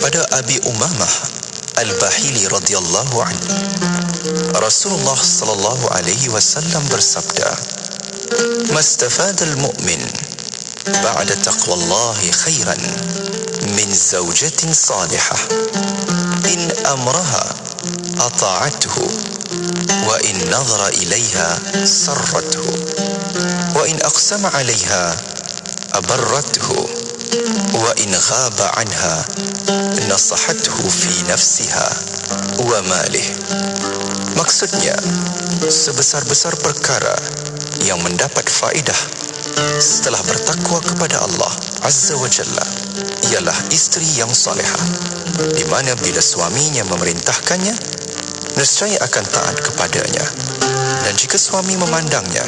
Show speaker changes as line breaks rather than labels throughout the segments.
daripada Abi Umamah Al-Bahili radhiyallahu anhu, Rasulullah sallallahu alaihi wasallam bersabda, "Mastafadal mu'min ba'da taqwallahi khairan min zawjatin salihah in amraha ata'athu wa in nadhara ilaiha sarrathu wa in aqsama alaiha abarrathu wa in ghaba anha nasahathu fi nafsiha wa malih." Maksudnya, sebesar-besar perkara yang mendapat faedah setelah bertakwa kepada Allah Azza wa Jalla ialah isteri yang salihah, di mana bila suaminya memerintahkannya, nescaya akan taat kepadanya, dan jika suami memandangnya,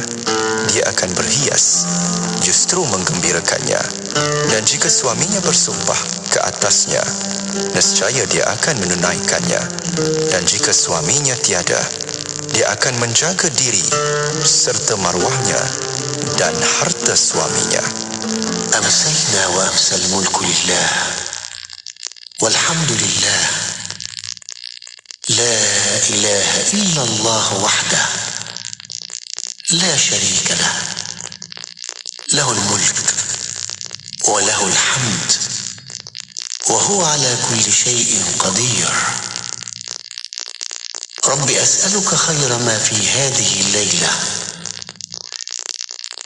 dia akan berhias, justru menggembirakannya, dan jika suaminya bersumpah ke atasnya, nescaya dia akan menunaikannya, dan jika suaminya tiada, dia akan menjaga diri serta marwahnya dan harta suaminya.
Amsayna wa amsal mulku lillah walhamdulillah la ilaha illallah wahdah la sharika lah lahul mulk wa lahul hamd wa huwa ala kulli shay'in qadir. Rabbi as'aluka khayra ma fi hadhihi al-layla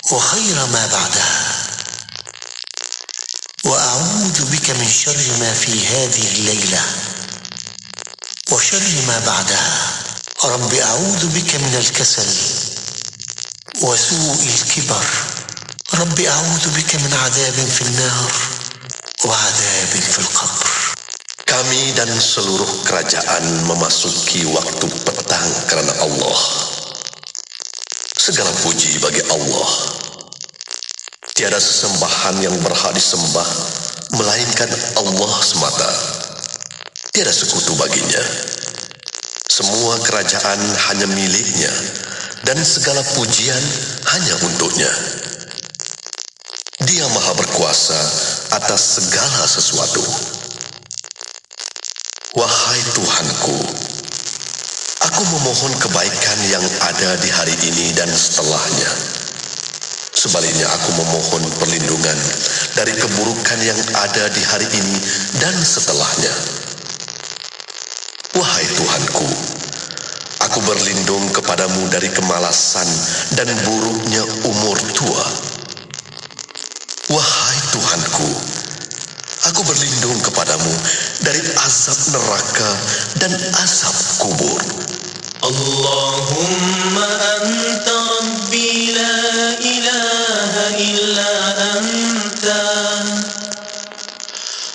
wa khayra ma ba'daha wa a'udhu bika min sharri ma fi hadhihi al-layla wa sharri ma ba'daha. Rabbi a'udhu bika min al-kasal wa su'i al-kibar. Rabbi a'udhu bika min 'adabin fi an-nar wa 'adabin fi al-qabr.
Kami dan seluruh kerajaan memasuki waktu petang kerana Allah. Segala puji bagi Allah. Tiada sesembahan yang berhak disembah melainkan Allah semata. Tiada sekutu baginya. Semua kerajaan hanya miliknya dan segala pujian hanya untuknya. Dia Maha berkuasa atas segala sesuatu. Wahai Tuhanku, aku memohon kebaikan yang ada di hari ini dan setelahnya. Sebaliknya aku memohon perlindungan dari keburukan yang ada di hari ini dan setelahnya. Wahai Tuhanku, aku berlindung kepadamu dari kemalasan dan buruknya umur tua. Wahai Tuhanku, aku berlindung kepadamu dari azab neraka dan azab kubur.
Allahumma anta rabbi la ilaha illa anta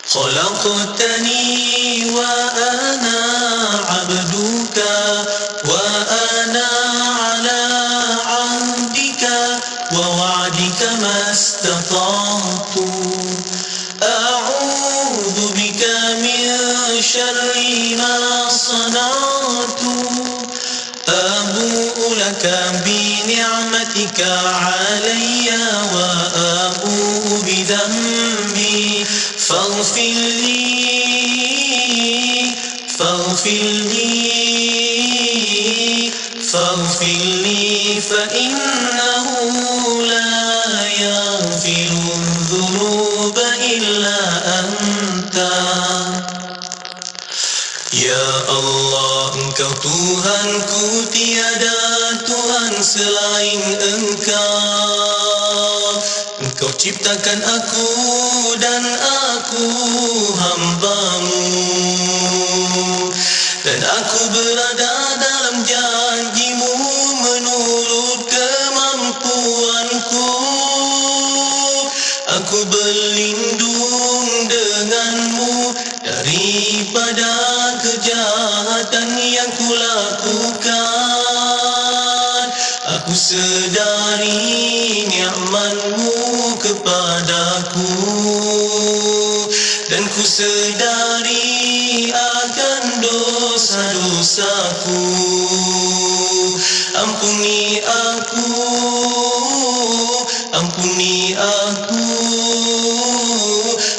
khalaqtani wa ana abduka wa ana ala ahdika wa wa'dika mastata'tu a'udhu bika min syarri ma sana'tu abu'u laka bi ni'matika alayya wa abu'u bi dhanbi faghfir li fa innahu la yaghfiru dhunuba illa anta. Ya Allah, Engkau Tuhanku, tiada Tuhan selain Engkau. Engkau ciptakan aku dan aku hamba-Mu, dan aku berada dalam janji-Mu menurut kemampuanku. Aku berlindung dengan-Mu daripada kejahatan yang kulakukan. Aku sedari nikmat-Mu kepadaku, dan ku sedari akan dosa-dosaku. Ampuni aku, ampuni aku,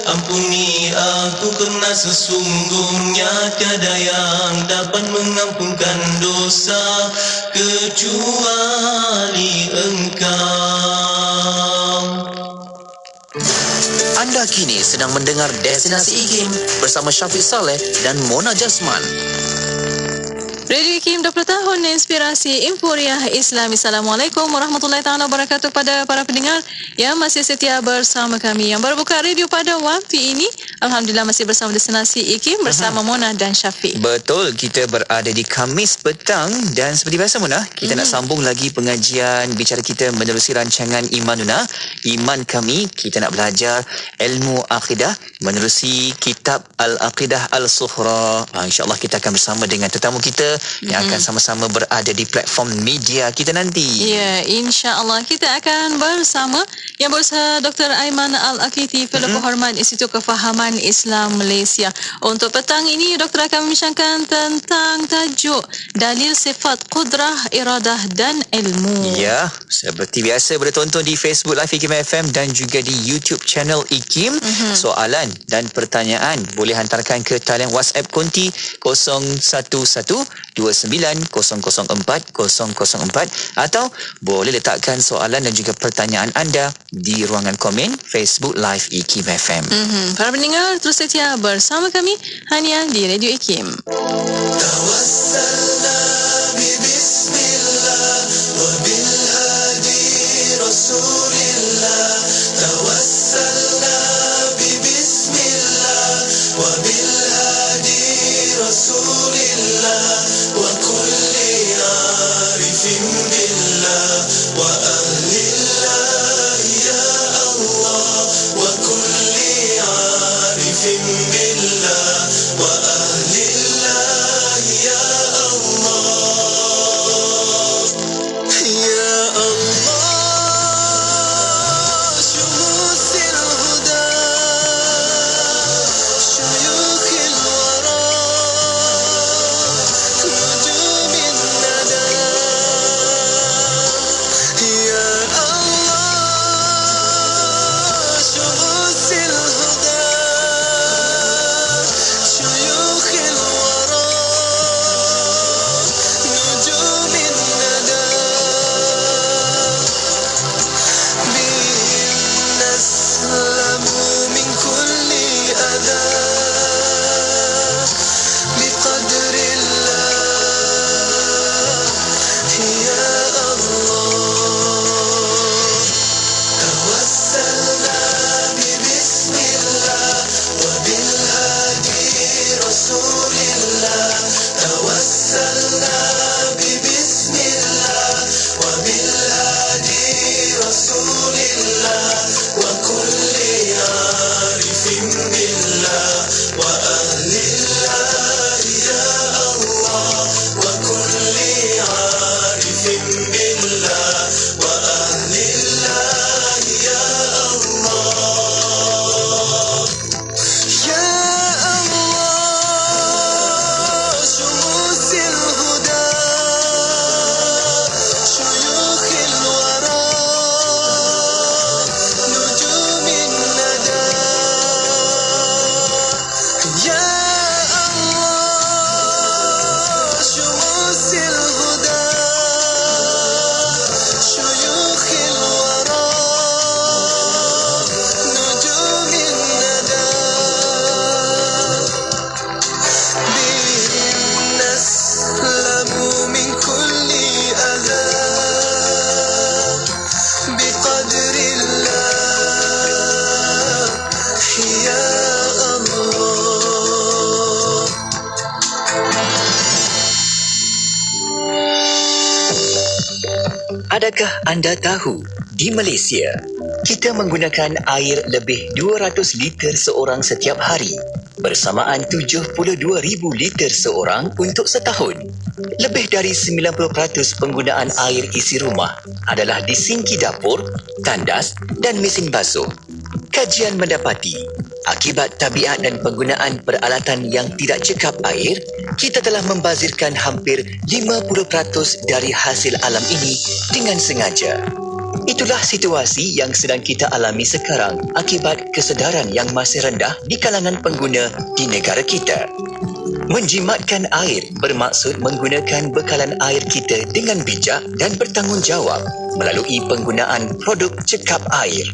ampuni ampuni aku, kerana sesungguhnya tiada yang dapat mengampunkan dosa kecuali Engkau.
Anda kini sedang mendengar Destinasi IKIM bersama Syafiq Saleh dan Mona Jasman.
Radio IKIM 20 tahun inspirasi Emporiah Islami. Assalamualaikum warahmatullahi taala wabarakatuh pada para pendengar yang masih setia bersama kami, yang baru buka radio pada waktu ini. Alhamdulillah masih bersama Destinasi IKIM bersama Mona dan Syafiq.
Betul, kita berada di Khamis petang dan seperti biasa Mona, kita nak sambung lagi pengajian bicara kita menerusi rancangan Imanuna. Iman kami, kita nak belajar ilmu akidah menerusi kitab Al-Aqidah Al-Sughra. InsyaAllah kita akan bersama dengan tetamu kita yang akan sama-sama berada di platform media kita nanti.
Ya, insya-Allah kita akan bersama yang berusaha Dr. Aiman Al-Akiti, Fellow Kehormat Institut Kefahaman Islam Malaysia. Untuk petang ini doktor akan membincangkan tentang tajuk dalil sifat qudrah, iradah dan ilmu.
Ya, seperti biasa boleh tonton di Facebook Live IKIM FM dan juga di YouTube channel IKIM. Soalan dan pertanyaan boleh hantarkan ke talian WhatsApp konti 0172900404 atau boleh letakkan soalan dan juga pertanyaan anda di ruangan komen Facebook Live IKIM FM.
Para pendengar terus setia bersama kami hanya di Radio IKIM.
Tawassalna bi bismillah wa bil hadi rasulillah. Tawassalna bi bismillah wa bil hadi rasulillah wa kulli arifin billah wa ahlillah ya Allah wa kulli arifin billah wa ahlillah ya Allah ya Allah syumusil huda syuyukhil wara nujumin nada ya Allah syumusil huda syuyukhil wara nujumin nada bihim naslamu min kulli adha biqadrillah ya Allah tawassalna bi bismillah wa bil hadi rasulillah tawassalna bi bismillah wa bil hadi rasulillah wa kulli arifin billah wa ahlillah ya Allah wa kulli arifin billah wa ahlillah ya Allah ya Allah syumusil huda syuyukhil wara nujumin nada ya Allah syumusil huda syuyukhil wara nujumin nada bihim naslamu min kulli adha biqadrillah ya Allah.
Adakah anda tahu, di Malaysia, kita menggunakan air lebih 200 liter seorang setiap hari, bersamaan 72,000 liter seorang untuk setahun. Lebih dari 90% penggunaan air isi rumah adalah di sinki dapur, tandas dan mesin basuh. Kajian mendapati, akibat tabiat dan penggunaan peralatan yang tidak cekap air, kita telah membazirkan hampir 50% dari hasil alam ini dengan sengaja. Itulah situasi yang sedang kita alami sekarang akibat kesedaran yang masih rendah di kalangan pengguna di negara kita. Menjimatkan air bermaksud menggunakan bekalan air kita dengan bijak dan bertanggungjawab melalui penggunaan produk cekap air.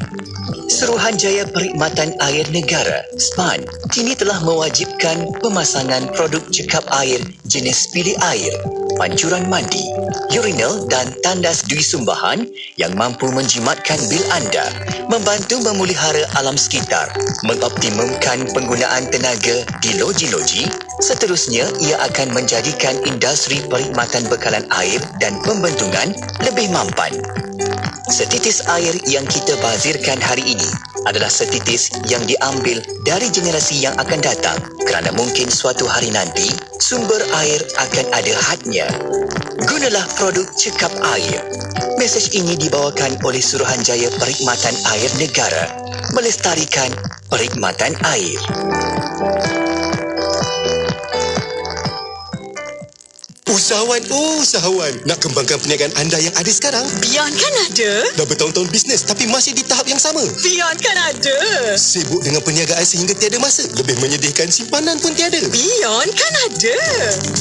Suruhanjaya Perkhidmatan Air Negara (SPAN) kini telah mewajibkan pemasangan produk cekap air jenis pilih air, pancuran mandi, urinal dan tandas dui sumbahan yang mampu menjimatkan bil anda, membantu memelihara alam sekitar, mengoptimumkan penggunaan tenaga di loji-loji. Seterusnya, ia akan menjadikan industri perkhidmatan bekalan air dan pembentungan lebih mampan. Setitis air yang kita bazirkan hari ini adalah setitis yang diambil dari generasi yang akan datang kerana mungkin suatu hari nanti sumber air akan ada hadnya. Gunalah produk cekap air. Mesej ini dibawakan oleh Suruhanjaya Perkhidmatan Air Negara, melestarikan perkhidmatan air.
Usahawan, nak kembangkan perniagaan anda yang ada sekarang.
Beyond kan ada?
Dah bertahun-tahun bisnes tapi masih di tahap yang sama.
Beyond kan ada?
Sibuk dengan perniagaan sehingga tiada masa. Lebih menyedihkan, simpanan pun tiada.
Beyond kan ada?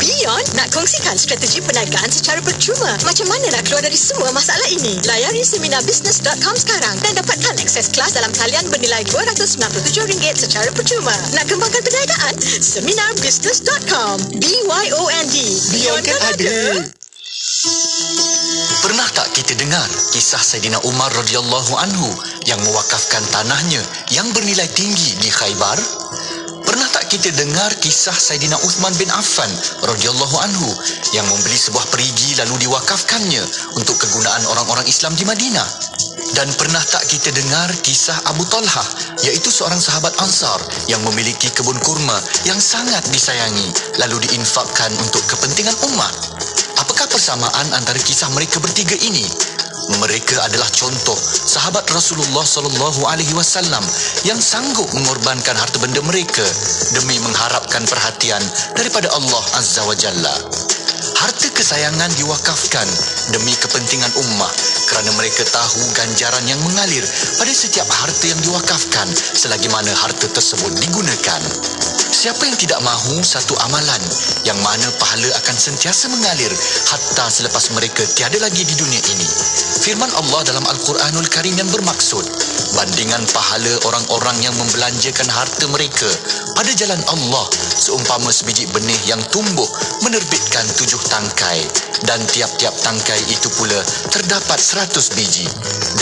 Beyond nak kongsikan strategi perniagaan secara percuma. Macam mana nak keluar dari semua masalah ini? Layari seminarbusiness.com sekarang dan dapatkan akses kelas dalam talian bernilai RM297 secara percuma. Nak kembangkan perniagaan? seminarbusiness.com. BYOND. Beyond kan ada?
Pernah tak kita dengar kisah Saidina Umar radhiyallahu anhu yang mewakafkan tanahnya yang bernilai tinggi di Khaybar? Pernah tak kita dengar kisah Saidina Uthman bin Affan radhiyallahu anhu yang membeli sebuah perigi lalu diwakafkannya untuk kegunaan orang-orang Islam di Madinah? Dan pernah tak kita dengar kisah Abu Talhah, iaitu seorang sahabat Ansar yang memiliki kebun kurma yang sangat disayangi lalu diinfakkan untuk kepentingan ummah? Apakah persamaan antara kisah mereka bertiga ini? Mereka adalah contoh sahabat Rasulullah SAW yang sanggup mengorbankan harta benda mereka demi mengharapkan perhatian daripada Allah Azza wa Jalla. Harta kesayangan diwakafkan demi kepentingan ummah kerana mereka tahu ganjaran yang mengalir pada setiap harta yang diwakafkan selagi mana harta tersebut digunakan. Siapa yang tidak mahu satu amalan yang mana pahala akan sentiasa mengalir hatta selepas mereka tiada lagi di dunia ini? Firman Allah dalam Al-Quranul Karim yang bermaksud, bandingan pahala orang-orang yang membelanjakan harta mereka pada jalan Allah seumpama sebiji benih yang tumbuh menerbitkan 7 tangkai, dan tiap-tiap tangkai itu pula terdapat 100 biji.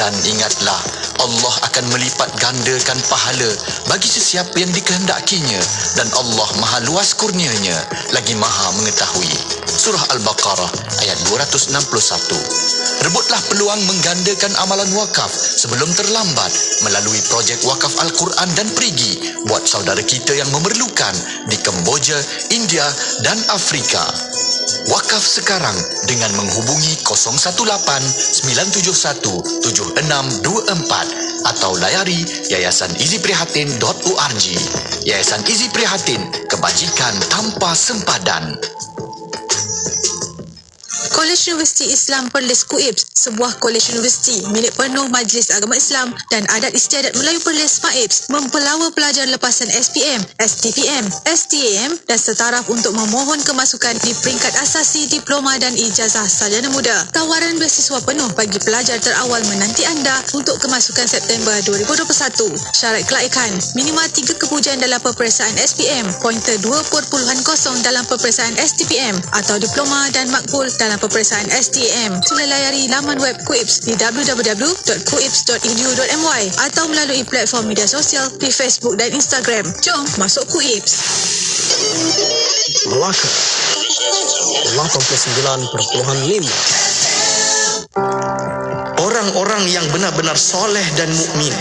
Dan ingatlah, Allah akan melipat gandakan pahala bagi sesiapa yang dikehendakinya, dan Allah maha luas kurnianya lagi maha mengetahui. Surah Al-Baqarah ayat 261. Rebutlah peluang menggandakan amalan wakaf sebelum terlambat melalui projek wakaf Al-Quran dan perigi buat saudara kita yang memerlukan di Kemboja, India dan Afrika. Wakaf sekarang dengan menghubungi 018-971-7624 atau layari yayasanizziprihatin.org. Yayasan Izzi Prihatin, kebajikan tanpa sempadan.
Kolej Universiti Islam Perlis KUIPS, sebuah kolej universiti milik penuh Majlis Agama Islam dan Adat Istiadat Melayu Perlis MAIPS, mempelawa pelajar lepasan SPM, STPM, STAM dan setaraf untuk memohon kemasukan di peringkat asasi diploma dan ijazah sarjana muda. Tawaran beasiswa penuh bagi pelajar terawal menanti anda untuk kemasukan September 2021. Syarat kelaikan, minima 3 kepujian dalam peperiksaan SPM, pointer 2.0 dalam peperiksaan STPM atau diploma dan makbul dalam peperiksaan STAM. Sila layari laman web KUIPS di www.kuips.edu.my atau melalui platform media sosial di Facebook dan Instagram. Jom masuk KUIPS.
Melaka 89.5. Orang-orang yang benar-benar soleh dan mukmin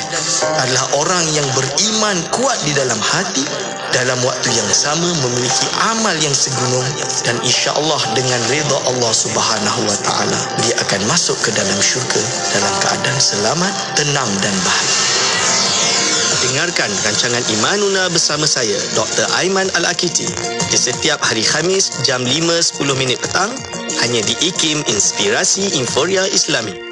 adalah orang yang beriman kuat di dalam hati, dalam waktu yang sama memiliki amal yang segunung, dan insya-Allah dengan redha Allah Subhanahu wa taala dia akan masuk ke dalam syurga dalam keadaan selamat, tenang dan bahagia. Dengarkan rancangan Imanuna bersama saya Dr. Aiman Al-Akiti di setiap hari Khamis jam 5.10 petang hanya di IKIM Inspirasi Inforia Islami.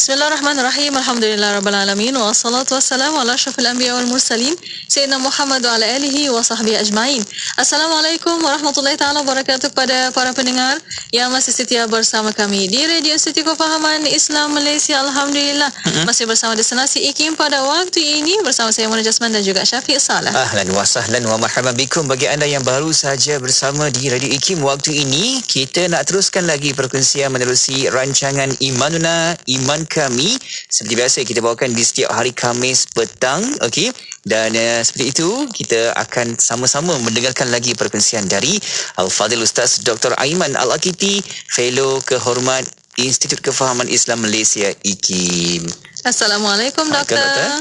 Bismillahirrahmanirrahim. Alhamdulillahirrabbilalamin. Wassalatu wassalamu ala asyrafil anbiya wal mursalin Sayyidina Muhammad wa ala alihi wa sahbihi ajma'in. Assalamualaikum warahmatullahi ta'ala wabarakatuh kepada para pendengar yang masih setia bersama kami di Radio Institut Kefahaman Islam Malaysia. Alhamdulillah masih bersama Destinasi IKIM pada waktu ini bersama saya Mona Jasman dan juga Syafiq Saleh.
Ahlan wa sahlan wa marhaban bikum. Bagi anda yang baru saja bersama di Radio IKIM waktu ini, kita nak teruskan lagi perkongsian menerusi rancangan Imanuna, Iman Kami. Seperti biasa kita bawakan di setiap hari Khamis petang, okey. Dan seperti itu kita akan sama-sama mendengarkan lagi perkongsian dari Al-Fadhil Ustaz Dr. Aiman Al-Akiti, Fellow Kehormat Institut Kefahaman Islam Malaysia IKIM.
Assalamualaikum Doktor.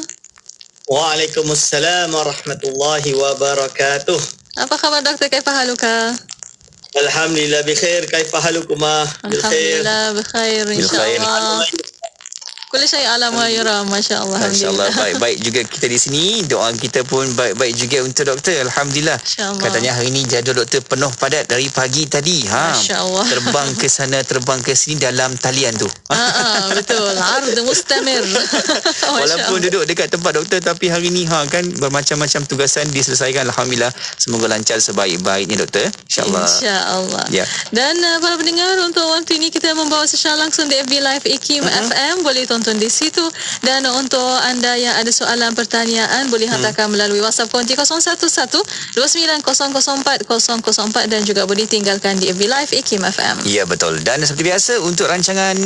Waalaikumsalam warahmatullahi wabarakatuh.
Apa khabar Doktor? Kaifa haluka?
Alhamdulillah bikhair. Kaifa halukuma?
Alhamdulillah bikhair insya-Allah. Kulli syai ala ma yura, masya-Allah.
Masya-Allah, baik-baik juga kita di sini. Doa kita pun baik-baik juga untuk doktor. Alhamdulillah. Katanya hari ini jadual doktor penuh padat dari pagi tadi.
Masya-Allah.
Terbang ke sana, terbang ke sini dalam talian tu.
Betul. Ard mustamir.
Walaupun duduk dekat tempat doktor, tapi hari ni kan bermacam-macam tugasan diselesaikan. Alhamdulillah. Semoga lancar sebaik-baiknya doktor. Insya-Allah.
Insya-Allah.
Ya.
Dan para pendengar, untuk waktu ini kita membawa secara langsung di FB Live IKIM FM. Boleh tonton di situ, dan untuk anda yang ada soalan pertanyaan boleh hantarkan melalui WhatsApp konti 0112900404 dan juga boleh tinggalkan di FB Live IKIM FM.
Ya, betul. Dan seperti biasa untuk rancangan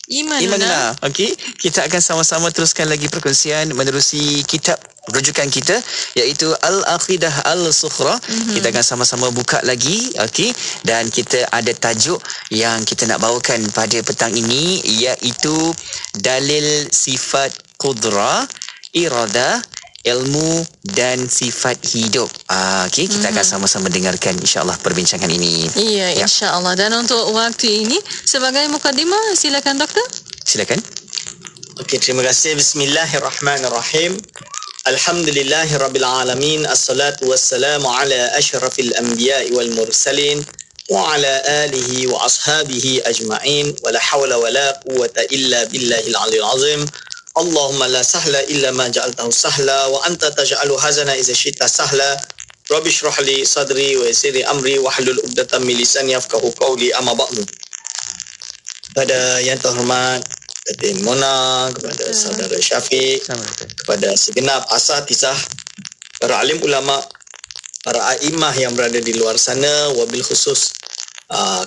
Imanuna, okey, kita akan sama-sama teruskan lagi perkongsian menerusi kitab rujukan kita iaitu Al-Aqidah Al-Sukhra. Kita akan sama-sama buka lagi, okey, dan kita ada tajuk yang kita nak bawakan pada petang ini iaitu dalil sifat qudrah, iradah, ilmu dan sifat hidup. Okey, kita akan sama-sama dengarkan insya-Allah perbincangan ini.
Ya, insya-Allah. Dan untuk waktu ini sebagai mukadimah, silakan doktor.
Silakan.
Okey, terima kasih. Bismillahirrahmanirrahim. Alhamdulillahirabbil alamin. Assalatu wassalamu ala asyrafil anbiya'i wal mursalin wa ala alihi wa ashabihi ajma'in. Wa la hawla wa la quwwata illa billahil aliyyil azim. Allahumma la sahla illa ma ja'altahu sahla wa anta taj'alu hazana idza syi'ta sahla. Rabbi shrah li sadri wa yassir li amri wa hlul 'uqdatam min lisani yafqahu qawli. Amma ba'du. Pada yang terhormat Datin Mona, kepada saudara Syafiq, kepada segenap asatizah, para alim ulama, para a'immah yang berada di luar sana, wabil khusus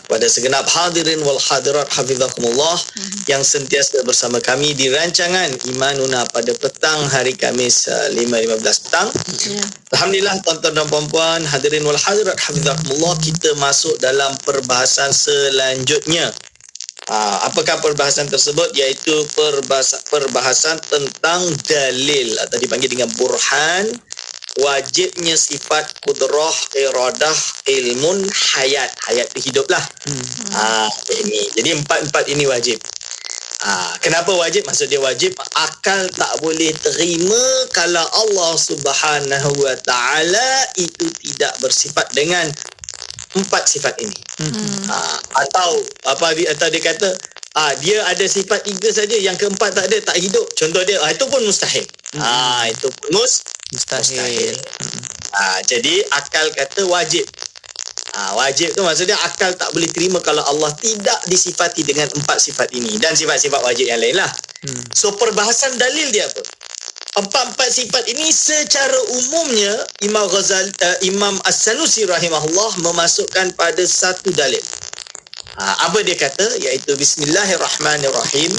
kepada segenap hadirin wal hadirat hafizakumullah yang sentiasa bersama kami di rancangan Imanuna pada petang hari Khamis 5.15 petang. Alhamdulillah tuan-tuan dan puan-puan, hadirin wal hadirat hafizakumullah, kita masuk dalam perbahasan selanjutnya. Apakah perbahasan tersebut? Iaitu perbahasan tentang dalil atau dipanggil dengan burhan wajibnya sifat kudrah, iradah, ilmun, hayat. Hayat itu hidup lah. Ini. Jadi empat ini wajib. Kenapa wajib? Maksud dia wajib, akal tak boleh terima kalau Allah Subhanahu Wa Taala itu tidak bersifat dengan empat sifat ini. Atau dia kata dia ada sifat tiga saja, yang keempat tak ada, tak hidup. Contoh dia, itu pun mustahil. Itu pun mustahil. Jadi akal kata wajib. Wajib tu maksudnya akal tak boleh terima kalau Allah tidak disifati dengan empat sifat ini dan sifat-sifat wajib yang lain lah. So perbahasan dalil dia apa? Empat sifat ini secara umumnya Imam As-Sanusi rahimahullah memasukkan pada satu dalil. Apa dia kata? Iaitu Bismillahirrahmanirrahim.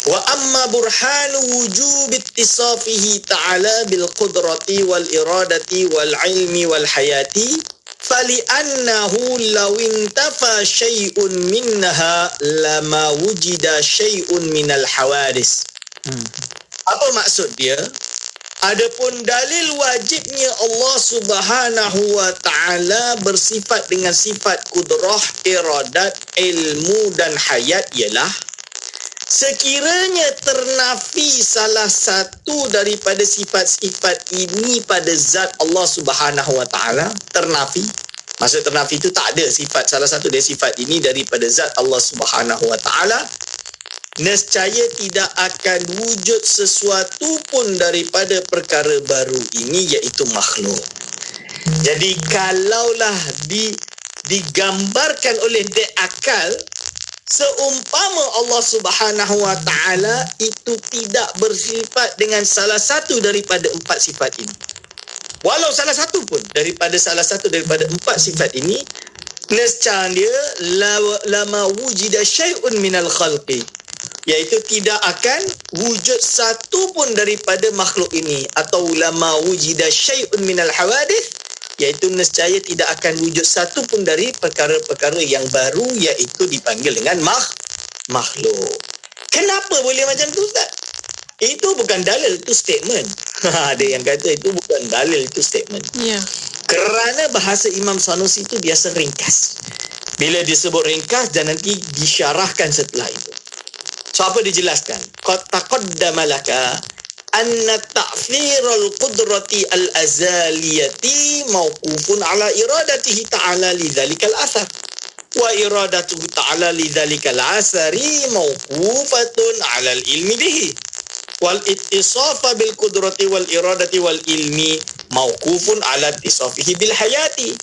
Wa amma burhanu wujub ittisafihi ta'ala bil qudrati wal iradati wal ilmi wal hayati fali'annahu law intafa syai'un minha lama wujida syai'un minal hawadis. Apa maksud dia? Adapun dalil wajibnya Allah Subhanahu Wa Taala bersifat dengan sifat kudrah, iradat, ilmu dan hayat ialah sekiranya ternafi salah satu daripada sifat-sifat ini pada zat Allah Subhanahu Wa Taala, ternafi. Maksud ternafi itu tak ada sifat salah satu dari sifat ini daripada zat Allah Subhanahu Wa Taala. nescaya tidak akan wujud sesuatu pun daripada perkara baru ini, iaitu makhluk. Jadi kalaulah digambarkan oleh dek akal, seumpama Allah Subhanahu wa taala itu tidak bersifat dengan salah satu daripada empat sifat ini. Walau salah satu pun daripada empat sifat ini, nescaya lama wujida syai'un minal khalqi, iaitu tidak akan wujud satu pun daripada makhluk ini, atau lama wujida syai'un minal hawadith, iaitu nescaya tidak akan wujud satu pun dari perkara-perkara yang baru, iaitu dipanggil dengan makhluk. Kenapa boleh macam tu, Ustaz? Itu bukan dalil, itu statement. Ada yang kata itu bukan dalil, itu statement.
Ya.
Kerana bahasa Imam Sanusi itu biasa ringkas. Bila disebut ringkas dan nanti disyarahkan setelah itu. So apa dijelaskan? Qad taqaddama laka anna ta'thirul qudrati al-azaliyati mawqufun ala iradatihi ta'ala lidzalikal athar. Wa iradatuhu ta'ala lidzalikal asari mawqufatun ala al-ilmi bihi. Wal ittisafa bil qudrati wal iradati wal ilmi mawqufun ala ittisafihi bil hayati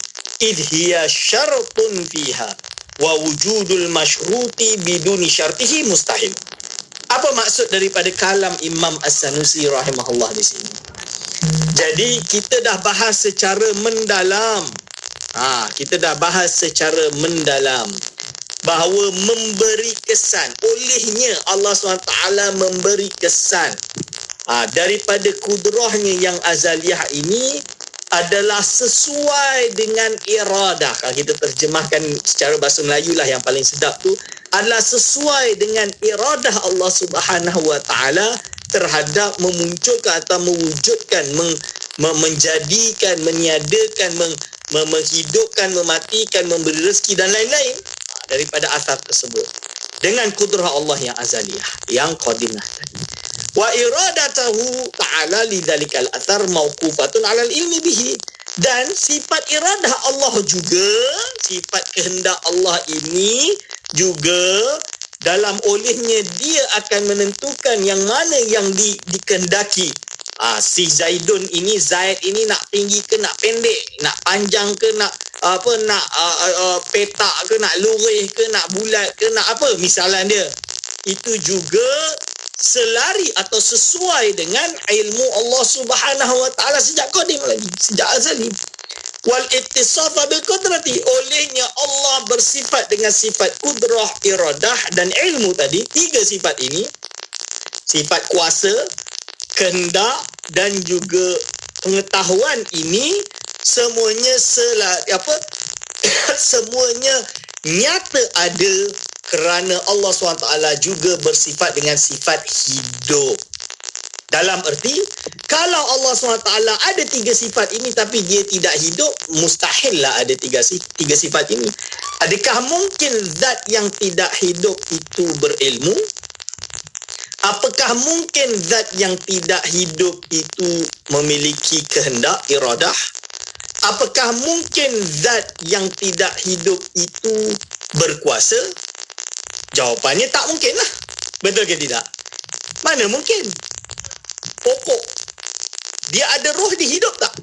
idh hiya syartun fiha wa wujudul masyruti biduni syartihi mustahil. Apa maksud daripada kalam Imam As-Sanusi rahimahullah di sini? Jadi kita dah bahas secara mendalam. Kita dah bahas secara mendalam bahawa memberi kesan, olehnya Allah SWT memberi kesan daripada kudrahnya yang azaliyah ini adalah sesuai dengan iradah. Kalau kita terjemahkan secara bahasa Melayu lah yang paling sedap tu, adalah sesuai dengan iradah Allah Subhanahu wa taala terhadap memunculkan atau mewujudkan, menjadikan, meniadakan, menghidupkan, mematikan, memberi rezeki dan lain-lain daripada asar tersebut dengan kudrah Allah yang azaliyah, yang qadimah tadi. Wa iradatahu ta'ala lidzalikal athar mawqufatun 'alal ilmi bihi, dan sifat iradah Allah juga, sifat kehendak Allah ini juga dalam olehnya dia akan menentukan yang mana yang dikehendaki. Si Zaidun ini, Zaid ini nak tinggi ke nak pendek, nak panjang ke nak petak ke, nak lurih ke, nak bulat ke, nak apa misalan dia. Itu juga selari atau sesuai dengan ilmu Allah Subhanahu wa taala sejak qadim lagi, sejak azali. Wal ittisafa bil qudrati, olehnya Allah bersifat dengan sifat kudrah, iradah dan ilmu tadi. Tiga sifat ini, sifat kuasa, kehendak dan juga pengetahuan ini semuanya semuanya nyata ada kerana Allah SWT juga bersifat dengan sifat hidup. Dalam erti, kalau Allah SWT ada tiga sifat ini tapi dia tidak hidup, mustahil lah ada tiga sifat ini. Adakah mungkin zat yang tidak hidup itu berilmu? Apakah mungkin zat yang tidak hidup itu memiliki kehendak, iradah? Apakah mungkin zat yang tidak hidup itu berkuasa? Jawapannya tak mungkin lah. Betul ke tidak? Mana mungkin? Pokok, dia ada roh, dia hidup tak?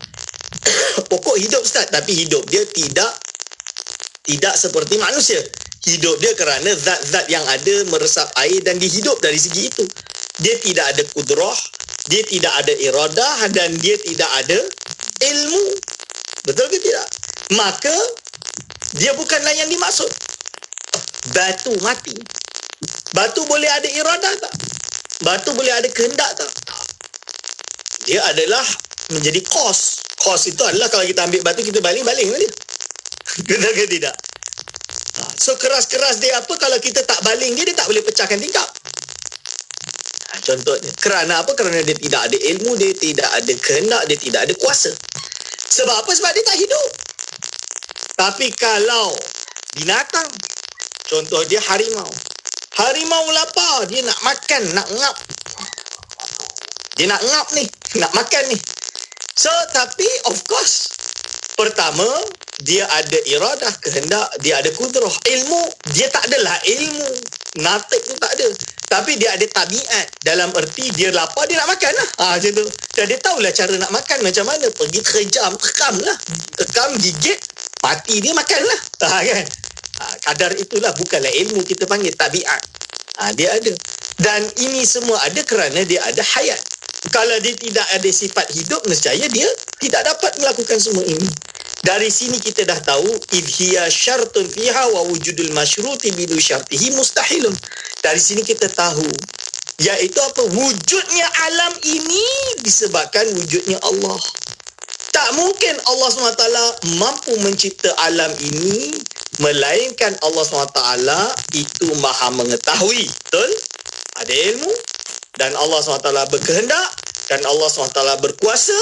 Pokok hidup, Ustaz, tapi hidup dia tidak seperti manusia. Hidup dia kerana zat-zat yang ada meresap air dan dihidup dari segi itu. Dia tidak ada kudrah, dia tidak ada iradah dan dia tidak ada ilmu. Betul ke tidak? Maka dia bukanlah yang dimaksud. Batu mati, batu boleh ada iradah tak? Batu boleh ada kehendak tak? Dia adalah menjadi kos. Kos itu adalah kalau kita ambil batu, kita baling-baling lah dia. Betul ke tidak? So keras-keras dia apa, kalau kita tak baling dia tak boleh pecahkan tingkap. Contohnya, kerana apa? Kerana dia tidak ada ilmu, dia tidak ada kehendak, dia tidak ada kuasa. Sebab apa? Sebab dia tak hidup. Tapi kalau binatang, contoh dia harimau. Harimau lapar, dia nak makan, nak ngap. Dia nak ngap ni, nak makan ni. So, tapi of course, pertama, dia ada iradah, kehendak, dia ada kudrah. Ilmu, dia tak adalah ilmu. Natik tu tak ada. Tapi dia ada tabiat. Dalam erti dia lapar, dia nak makan lah. Macam tu. Dan dia tahulah cara nak makan macam mana. Pergi terjam, tekam lah. Tekam, gigit, mati dia makan lah. Kan? Kadar itulah. Bukanlah ilmu kita panggil tabiat. Dia ada. Dan ini semua ada kerana dia ada hayat. Kalau dia tidak ada sifat hidup, nescaya dia tidak dapat melakukan semua ini. Dari sini kita dah tahu idhiya syartun fiha wa wujudul masyruti bidu syartihi mustahilun. Dari sini kita tahu iaitu apa? Wujudnya alam ini disebabkan wujudnya Allah. Tak mungkin Allah SWT mampu mencipta alam ini melainkan Allah SWT itu maha mengetahui. Betul? Ada ilmu dan Allah SWT berkehendak dan Allah SWT berkuasa.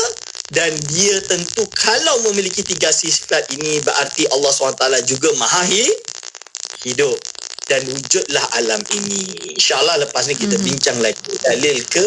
Dan dia tentu kalau memiliki tiga sifat ini berarti Allah SWT juga maha hidup. Dan wujudlah alam ini. InsyaAllah lepas ni kita bincang lagi dalil ke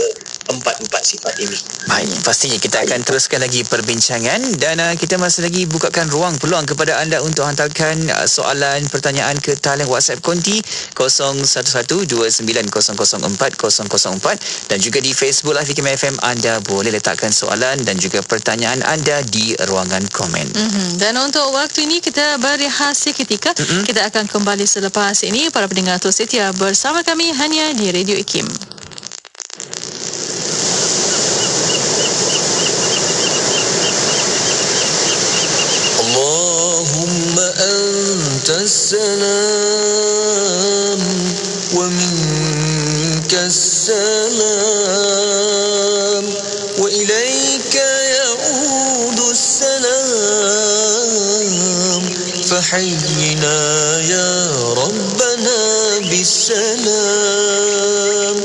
empat sifat ini.
Baik, pastinya kita akan teruskan lagi perbincangan dan kita masih lagi bukakan ruang peluang kepada anda untuk hantarkan soalan, pertanyaan ke talian WhatsApp konti 0112900404 dan juga di Facebook Live IKIM FM anda boleh letakkan soalan dan juga pertanyaan anda di ruangan komen.
Dan untuk waktu ini kita berehat seketika. Kita akan kembali selepas ini. Para pendengar terus setia bersama kami hanya di Radio IKIM.
Allahumma antas salam wa minkas salam wa ilayka ya'udus salam fahayyina ya rabbana bisalam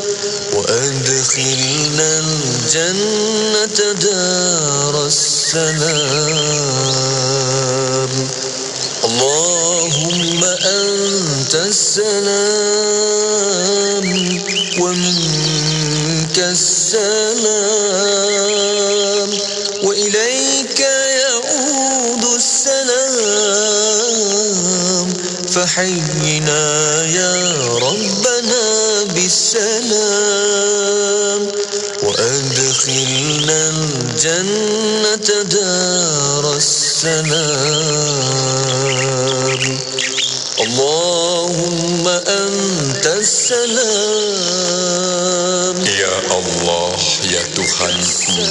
wa adkhilna al-jannata daras salam. Allahumma antas salam wa minkas salam wa ilayka ya'udus salam fahayyina ya rabbana bisalam wa adkhilna al-jannata daras salam. Allahumma antas salam.
Ya Allah, ya Tuhanku,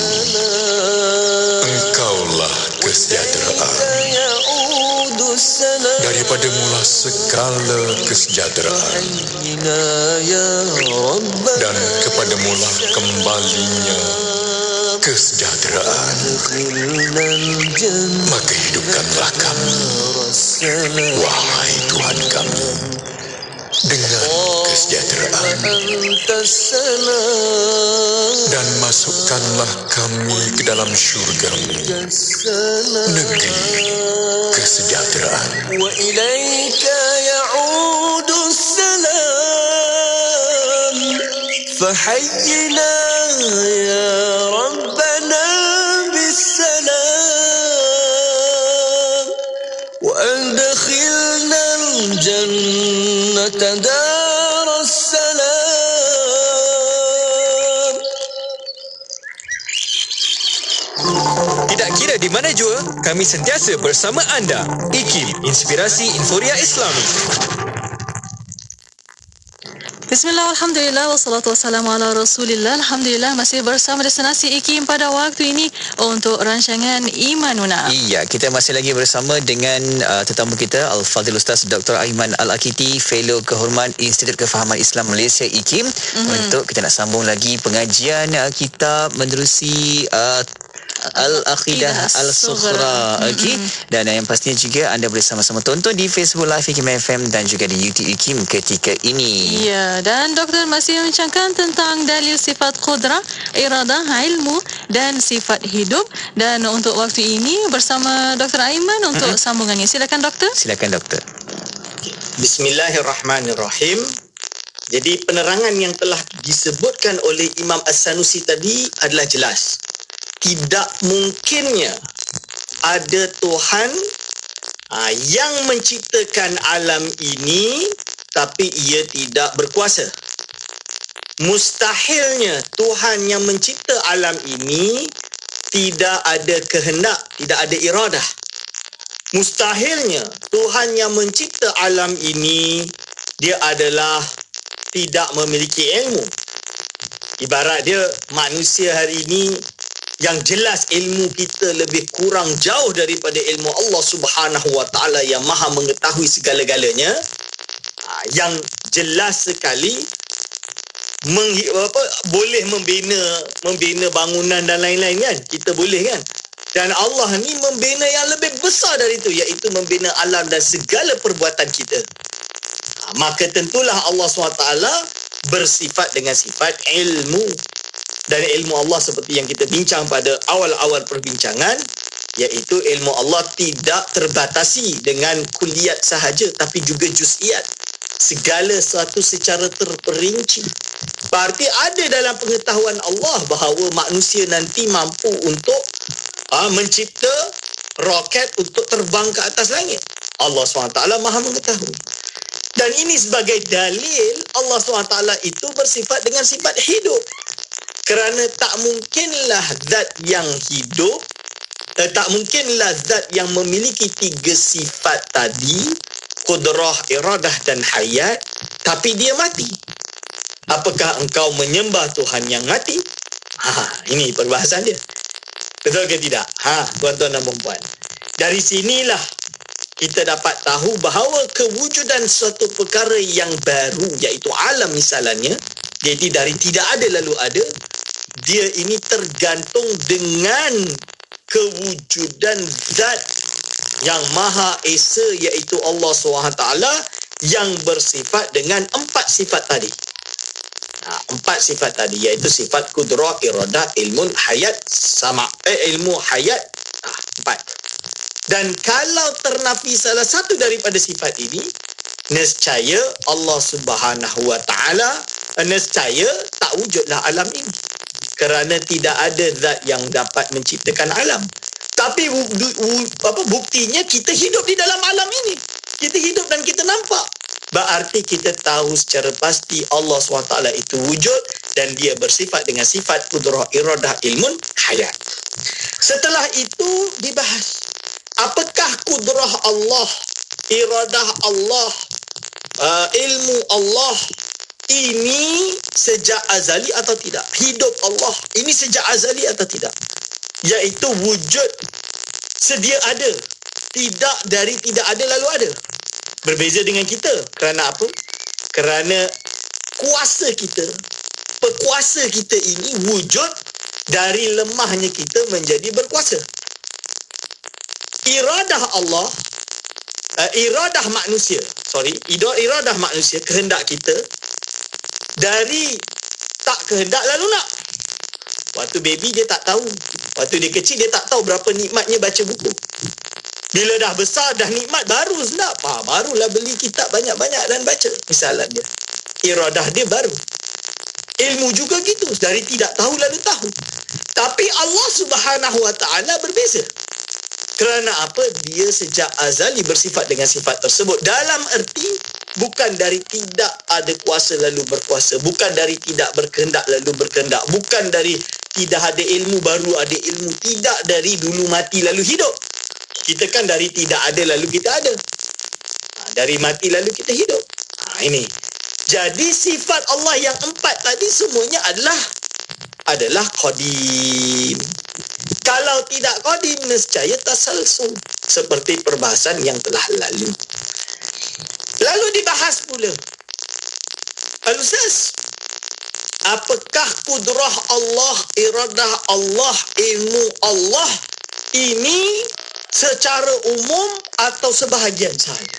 Engkaulah kesejahteraan. Daripada mula segala kesejahteraan dan kepada mula kembalinya kesejahteraan. Maka hidupkanlah kami, wahai Tuhan kami, dengan kesejahteraan dan masukkanlah kami ke dalam syurga-Mu, negeri kesejahteraan.
Wa ilaika ya'udus salam fahayyina ya rabbana bisalam wa adkhilna al-jannata daras salam.
Tidak kira di mana jua, kami sentiasa bersama anda. IKIM, Inspirasi Inforia Islami.
Bismillah, alhamdulillah, wassalatu wassalamu ala rasulillah. Alhamdulillah masih bersama destinasi IKIM pada waktu ini untuk rancangan Imanuna.
Iya, kita masih lagi bersama dengan tetamu kita Al-Fadhil Ustaz Dr. Aiman Al-Akiti, Fellow Kehormat Institut Kefahaman Islam Malaysia IKIM. Untuk kita nak sambung lagi pengajian kita menerusi Al-Aqidah Al-Sughra. Okey. Dan yang pastinya juga anda boleh sama-sama tonton di Facebook Live IKIM FM dan juga di YouTube IKIM ketika ini.
Ya, dan doktor masih membincangkan tentang dalil sifat qudrah, iradah, ilmu dan sifat hidup. Dan untuk waktu ini bersama Dr. Aiman untuk sambungannya. Silakan doktor.
Silakan doktor.
Bismillahirrahmanirrahim. Jadi penerangan yang telah disebutkan oleh Imam As-Sanusi tadi adalah jelas. Tidak mungkinnya ada Tuhan yang menciptakan alam ini tapi ia tidak berkuasa. Mustahilnya Tuhan yang mencipta alam ini tidak ada kehendak, tidak ada iradah. Mustahilnya Tuhan yang mencipta alam ini dia adalah tidak memiliki ilmu. Ibarat dia manusia hari ini yang jelas ilmu kita lebih kurang jauh daripada ilmu Allah Subhanahu Wa Taala yang Maha mengetahui segala-galanya. Yang jelas sekali boleh membina bangunan dan lain-lain kan, kita boleh kan. Dan Allah ni membina yang lebih besar dari itu, iaitu membina alam dan segala perbuatan kita. Maka tentulah Allah SWT bersifat dengan sifat ilmu. Dan ilmu Allah seperti yang kita bincang pada awal-awal perbincangan, iaitu ilmu Allah tidak terbatasi dengan kuliat sahaja, tapi juga juz'iyat. Segala sesuatu secara terperinci. Berarti ada dalam pengetahuan Allah bahawa manusia nanti mampu untuk mencipta roket untuk terbang ke atas langit. Allah SWT Maha mengetahui. Dan ini sebagai dalil Allah SWT itu bersifat dengan sifat hidup. Kerana tak mungkinlah zat yang hidup, tak mungkinlah zat yang memiliki tiga sifat tadi, kudrah, iradah dan hayat, tapi dia mati. Apakah engkau menyembah Tuhan yang mati? Ini perbahasan dia. Betul ke tidak? Tuan-tuan dan puan-puan. Dari sinilah kita dapat tahu bahawa kewujudan suatu perkara yang baru, iaitu alam misalnya, jadi dari tidak ada lalu ada, dia ini tergantung dengan kewujudan zat yang Maha Esa, iaitu Allah SWT yang bersifat dengan empat sifat tadi. Empat sifat tadi, iaitu sifat kudrah, iradah, ilmun, hayat, ilmu, hayat. Empat. Dan kalau ternafi salah satu daripada sifat ini, nescaya Allah Subhanahu Wa Taala, nescaya tak wujudlah alam ini. Kerana tidak ada zat yang dapat menciptakan alam. Tapi buktinya kita hidup di dalam alam ini. Kita hidup dan kita nampak. Berarti kita tahu secara pasti Allah SWT itu wujud dan dia bersifat dengan sifat kudrah, iradah, ilmun, hayat. Setelah itu dibahas, apakah kudrah Allah, iradah Allah, ilmu Allah ini sejak azali atau tidak? Hidup Allah ini sejak azali atau tidak? Iaitu wujud sedia ada, tidak dari tidak ada lalu ada. Berbeza dengan kita. Kerana apa? Kerana kuasa kita, pekuasa kita ini wujud dari lemahnya kita menjadi berkuasa. Iradah Allah, iradah manusia, kehendak kita, dari tak kehendak lalu nak. Waktu baby dia tak tahu. Waktu dia kecil dia tak tahu berapa nikmatnya baca buku. Bila dah besar, dah nikmat, baru sedap. Barulah beli kitab banyak-banyak dan baca. Misalnya dia. Iradah dia baru. Ilmu juga gitu. Dari tidak tahu lalu tahu. Tapi Allah Subhanahu Wa Taala berbeza. Kerana apa? Dia sejak azali bersifat dengan sifat tersebut. Dalam erti, bukan dari tidak ada kuasa lalu berkuasa. Bukan dari tidak berkehendak lalu berkehendak. Bukan dari tidak ada ilmu baru ada ilmu. Tidak dari dulu mati lalu hidup. Kita kan dari tidak ada lalu kita ada. Dari mati lalu kita hidup. Ini. Jadi sifat Allah yang empat tadi semuanya adalah qadim. Kalau tidak qadim, nescaya tasalsul. Seperti perbahasan yang telah lalu. Lalu dibahas pula. Al-Ustaz, apakah kudrah Allah, iradah Allah, ilmu Allah ini secara umum atau sebahagian sahaja?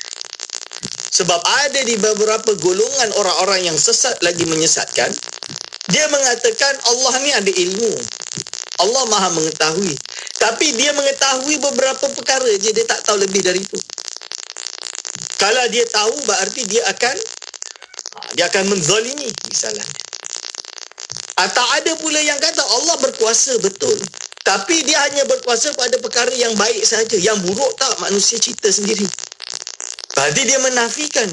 Sebab ada di beberapa golongan orang-orang yang sesat lagi menyesatkan, dia mengatakan Allah ni ada ilmu, Allah Maha mengetahui, tapi dia mengetahui beberapa perkara je, dia tak tahu lebih dari itu. Kalau dia tahu, berarti dia akan menzalimi misalnya. Atau ada pula yang kata Allah berkuasa betul, tapi dia hanya berkuasa pada perkara yang baik saja. Yang buruk tak, manusia cipta sendiri. Berarti dia menafikan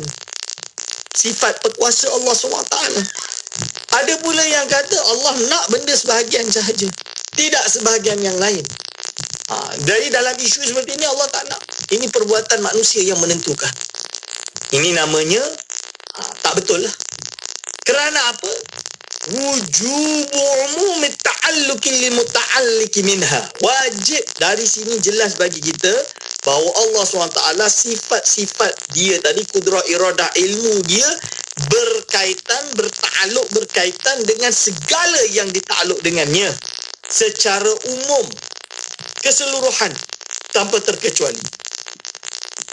sifat berkuasa Allah SWT. Ada pula yang kata Allah nak benda sebahagian sahaja, tidak sebahagian yang lain. Dari dalam isu seperti ini Allah tak nak. Ini perbuatan manusia yang menentukan. Ini namanya tak betul lah. Kerana apa? Wujubu umumi ta'alluki limuta'alliki minha. Wajib, dari sini jelas bagi kita bahawa Allah SWT sifat-sifat dia tadi, kudrah, iradah, ilmu dia berkaitan dengan segala yang ditakluk dengannya secara umum, keseluruhan, tanpa terkecuali,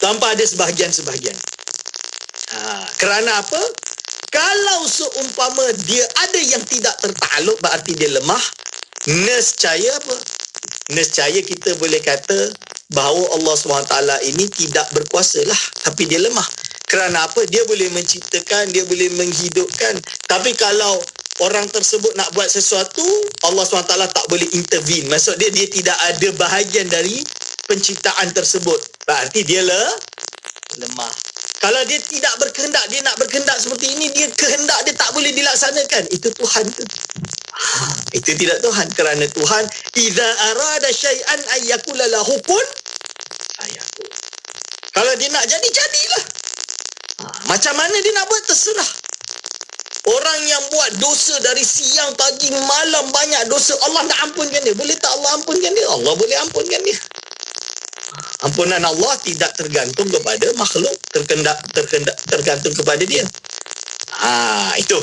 tanpa ada sebahagian-sebahagian. Kerana apa? Kalau seumpama dia ada yang tidak tertakluk, berarti dia lemah. Nescaya apa? Nescaya kita boleh kata bahawa Allah SWT ini tidak berkuasa lah, tapi dia lemah. Kerana apa? Dia boleh menciptakan, dia boleh menghidupkan. Tapi kalau orang tersebut nak buat sesuatu, Allah SWT tak boleh intervene. Maksud dia tidak ada bahagian dari penciptaan tersebut. Berarti dia lemah. Kalau dia tidak berkehendak, dia nak berkehendak seperti ini, dia kehendak dia tak boleh dilaksanakan. Itu Tuhan tu. Itu tidak Tuhan. Kerana Tuhan, idza arada syai'an ayyakula lahu kun fayakun. Kalau dia nak jadi, jadilah. Macam mana dia nak buat, terserah. Orang yang buat dosa dari siang, pagi, malam, banyak dosa, Allah nak ampunkan dia. Boleh tak Allah ampunkan dia? Allah boleh ampunkan dia. Ampunan Allah tidak tergantung kepada makhluk, tergantung kepada dia. Itu.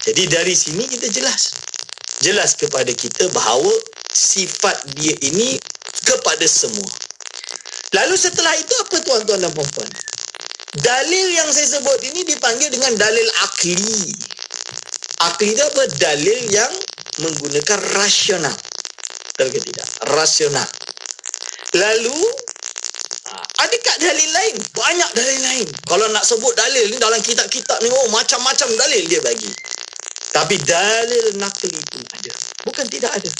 Jadi dari sini kita jelas kepada kita bahawa sifat dia ini kepada semua. Lalu setelah itu apa, tuan-tuan dan puan-puan? Dalil yang saya sebut ini dipanggil dengan dalil akli. Akli itu apa? Dalil yang menggunakan rasional. Betul ke tidak? Rasional. Lalu adakah dalil lain? Banyak dalil lain. Kalau nak sebut dalil ni dalam kitab-kitab ni, macam-macam dalil dia bagi. Tapi dalil nakli pun ada. Bukan tidak ada.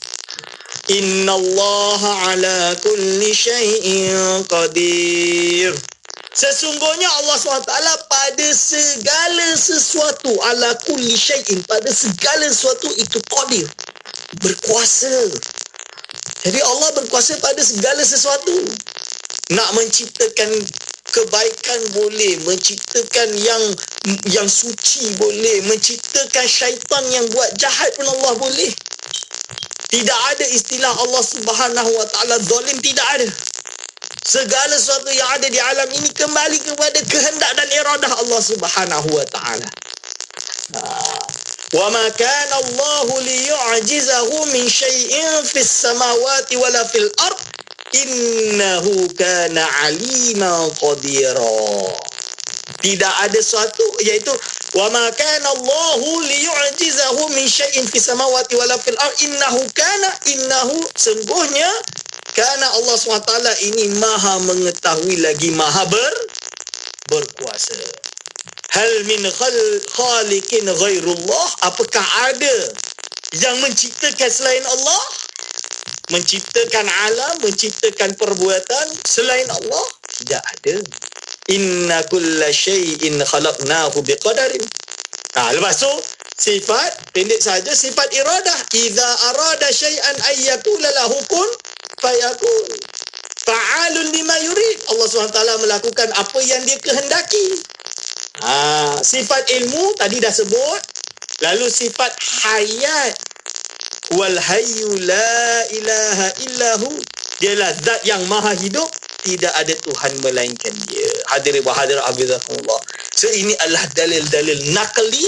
Innallaha ala kulli syai'in qadir. Sesungguhnya Allah SWT pada segala sesuatu, ala kulli syai'in, pada segala sesuatu itu qadir, berkuasa. Jadi Allah berkuasa pada segala sesuatu. Nak menciptakan kebaikan boleh, menciptakan yang suci boleh, menciptakan syaitan yang buat jahat pun Allah boleh. Tidak ada istilah Allah Subhanahu Wa Taala zalim, tidak ada. Segala sesuatu yang ada di alam ini kembali kepada kehendak dan iradah Allah Subhanahu Wa Taala. Wa ma kana Allahu liyu'jizahu min syai'in fis samawati wala fil ard innahu kana aliman qadira. Tidak ada sesuatu, iaitu wa ma kana Allahu liyu'jizahu min syai'in fis samawati wala fil ard innahu sungguhnya kerana Allah SWT ini maha mengetahui lagi maha berkuasa. Hal min khaliqin ghairullah, apakah ada yang menciptakan selain Allah? Menciptakan alam, menciptakan perbuatan selain Allah? Tidak ada. Inna kulla syai'in khalaqnahu biqadarin. Lepas tu sifat, pendek saja, sifat iradah. Idza arada syai'an ayyakula lahu kun fayakun. Fa'alun lima yurid. Allah SWT melakukan apa yang dia kehendaki. Sifat ilmu tadi dah sebut. Lalu sifat hayat. Wal hayyu la ilaha illahu. Dialah zat yang maha hidup, tidak ada Tuhan melainkan dia. Hadirin wa hadirat hafizakumullah. So ini adalah dalil-dalil nakli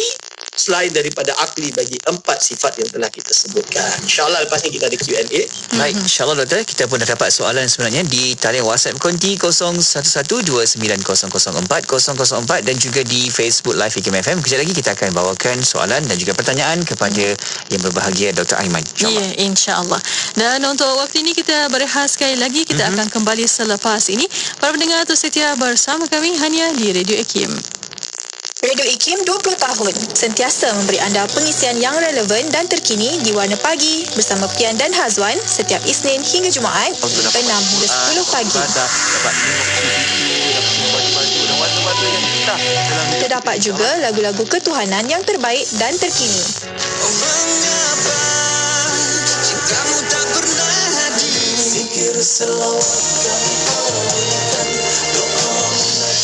selain daripada akli bagi 4 sifat yang telah kita sebutkan. InsyaAllah lepas ni kita ada Q&A.
Baik, insyaAllah doktor, kita pun dah dapat soalan sebenarnya di talian WhatsApp konti 0112900404 dan juga di Facebook Live IKIM FM. Kejap lagi kita akan bawakan soalan dan juga pertanyaan kepada yang berbahagia Dr. Aiman.
Ya, insyaAllah. Dan untuk waktu ini kita berehat sekali lagi. Kita akan kembali selepas ini. Para pendengar terus setia bersama kami hanya di Radio IKIM.
Radio IKIM 20 tahun sentiasa memberi anda pengisian yang relevan dan terkini di Warna Pagi bersama Pian dan Hazwan setiap Isnin hingga Jumaat 6 hingga 10 pagi.
sesuatu yang sah dalam hidup.
Terdapat juga lagu-lagu ketuhanan yang terbaik dan terkini.
Mengapa cintamu tak pernah hadir? Zikir selawat